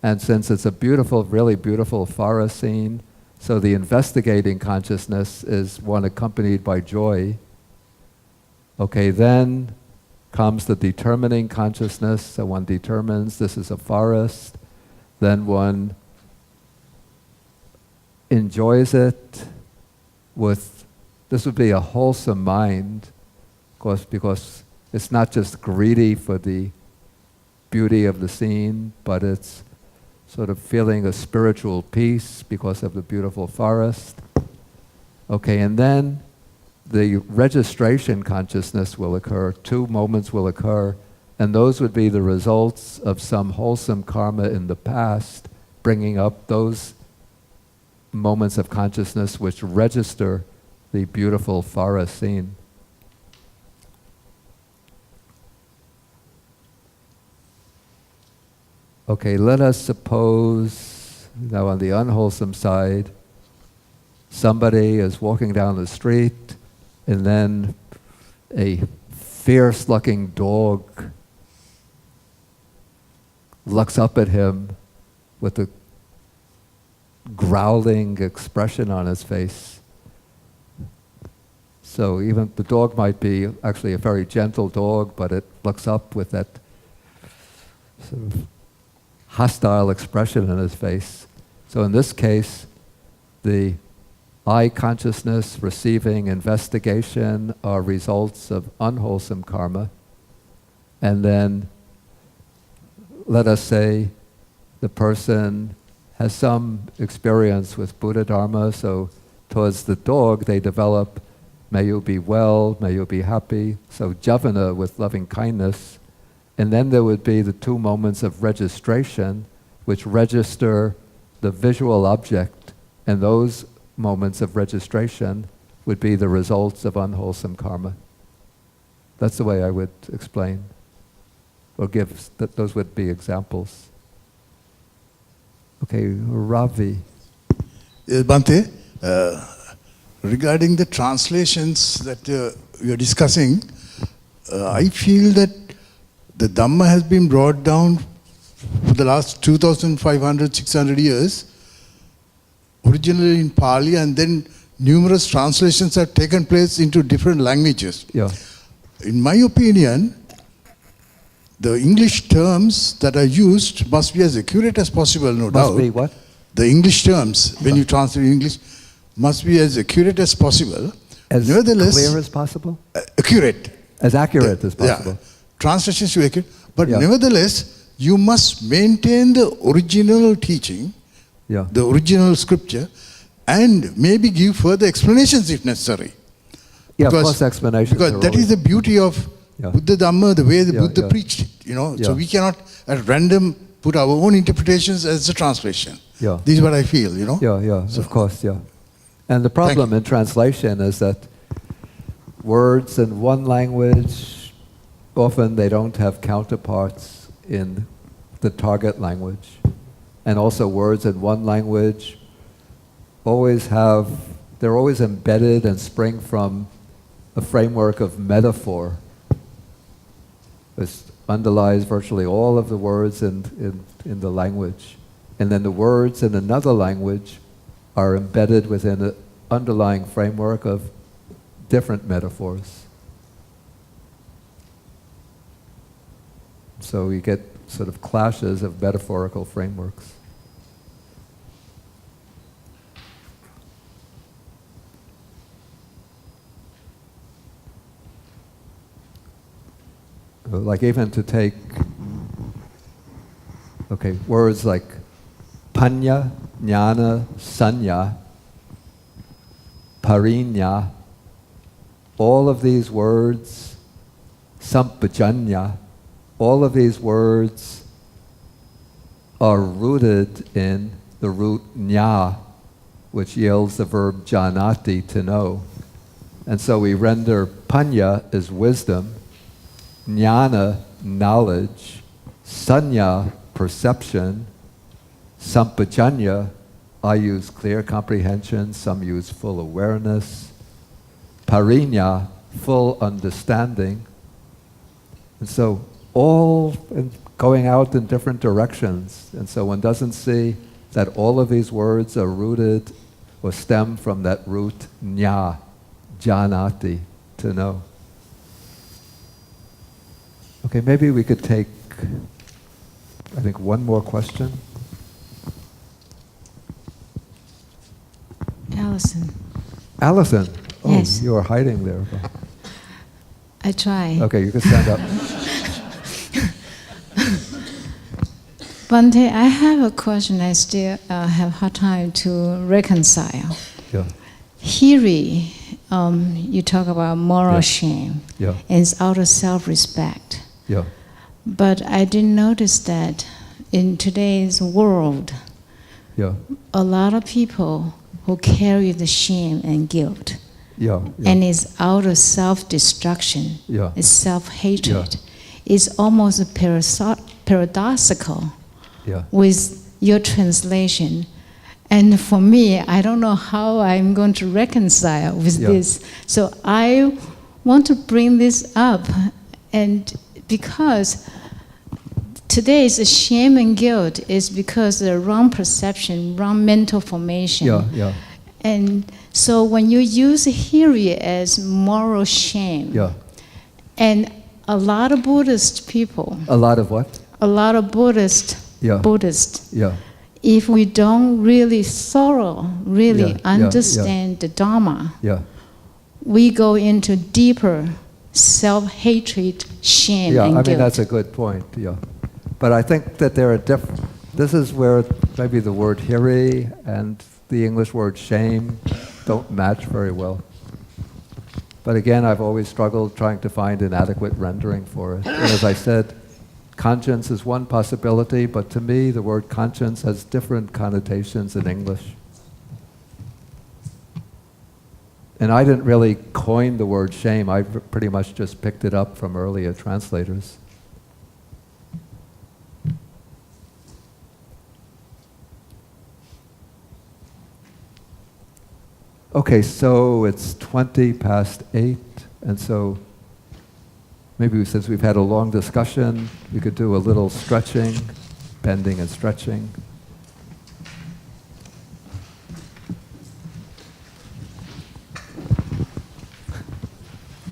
And since it's a beautiful, really beautiful forest scene, so the investigating consciousness is one accompanied by joy. Okay, then comes the determining consciousness, so one determines this is a forest, then one enjoys it with, this would be a wholesome mind, of course, because it's not just greedy for the beauty of the scene, but it's sort of feeling a spiritual peace because of the beautiful forest. Okay, and then the registration consciousness will occur, 2 moments will occur, and those would be the results of some wholesome karma in the past, bringing up those moments of consciousness which register the beautiful forest scene. Okay, let us suppose, now on the unwholesome side, somebody is walking down the street and then a fierce-looking dog looks up at him with a growling expression on his face. So even the dog might be actually a very gentle dog, but it looks up with that sort of hostile expression in his face. So in this case, the I consciousness, receiving, investigation are results of unwholesome karma. And then, let us say, the person has some experience with Buddha Dharma, so towards the dog they develop, may you be well, may you be happy, so javana with loving kindness. And then there would be the 2 moments of registration, which register the visual object, and those moments of registration would be the results of unwholesome karma. That's the way I would explain, or give, those would be examples. Okay, Ravi. Bhante, regarding the translations that we are discussing, I feel that the Dhamma has been brought down for the last 2,500, 600 years, originally in Pali, and then numerous translations have taken place into different languages. Yeah. In my opinion, the English terms that are used must be as accurate as possible, no doubt. Must be what? The English terms, when you translate English, must be as accurate as possible. As Nevertheless, clear as possible? Accurate. As accurate as possible. Yeah. Translations should be accurate. But Yeah. nevertheless, you must maintain the original teaching, Yeah. the original scripture, and maybe give further explanations if necessary. Yeah, of course explanations Because are that is the beauty of Yeah. Buddha Dhamma, the way the Yeah, Buddha yeah. preached it, you know. So Yeah. we cannot at random put our own interpretations as the translation. Yeah. This is what I feel, you know. Yeah, yeah, of course, yeah. And the problem in translation is that words in one language, often they don't have counterparts in the target language. And also words in one language they're always embedded and spring from a framework of metaphor. This underlies virtually all of the words in the language. And then the words in another language are embedded within an underlying framework of different metaphors. So you get sort of clashes of metaphorical frameworks. Like even to take, words like panya, jnana, sanya, parinya, all of these words, sampajanya, all of these words are rooted in the root nya, which yields the verb janati, to know. And so we render panya as wisdom, jnana, knowledge, sanya, perception, sampajanya, I use clear comprehension, some use full awareness, parinya, full understanding. And so all going out in different directions. And so one doesn't see that all of these words are rooted or stem from that root nya, janati, to know. Okay, maybe we could take, I think, one more question. Allison. Allison. Oh, Yes. you are hiding there. I try. Okay, you can stand up. Bhante, I have a question I still have hard time to reconcile. Yeah. Hiri, you talk about moral Yeah. shame, Yeah. and it's out of self-respect. Yeah. But I didn't notice that in today's world, Yeah. a lot of people who carry the shame and guilt, Yeah. Yeah. and it's out of self-destruction, Yeah. it's self-hatred. It's almost paradoxical Yeah. with your translation. And for me, I don't know how I'm going to reconcile with Yeah. this. So I want to bring this up, and because today's shame and guilt is because of the wrong perception, wrong mental formation. Yeah. Yeah. And so when you use hiri as moral shame, Yeah. and a lot of Buddhist people, A lot of what? a lot of Buddhists, Yeah. if we don't really really Yeah, yeah, understand the Dharma, Yeah. we go into deeper self-hatred, shame, Yeah, and I guilt. mean, that's a good point, yeah. But I think that there are this is where maybe the word hiri and the English word shame don't match very well. But again, I've always struggled trying to find an adequate rendering for it. And as I said, conscience is one possibility, but to me, the word conscience has different connotations in English. And I didn't really coin the word shame. I pretty much just picked it up from earlier translators. Okay, so it's 8:20, and so maybe since we've had a long discussion, we could do a little stretching, bending and stretching.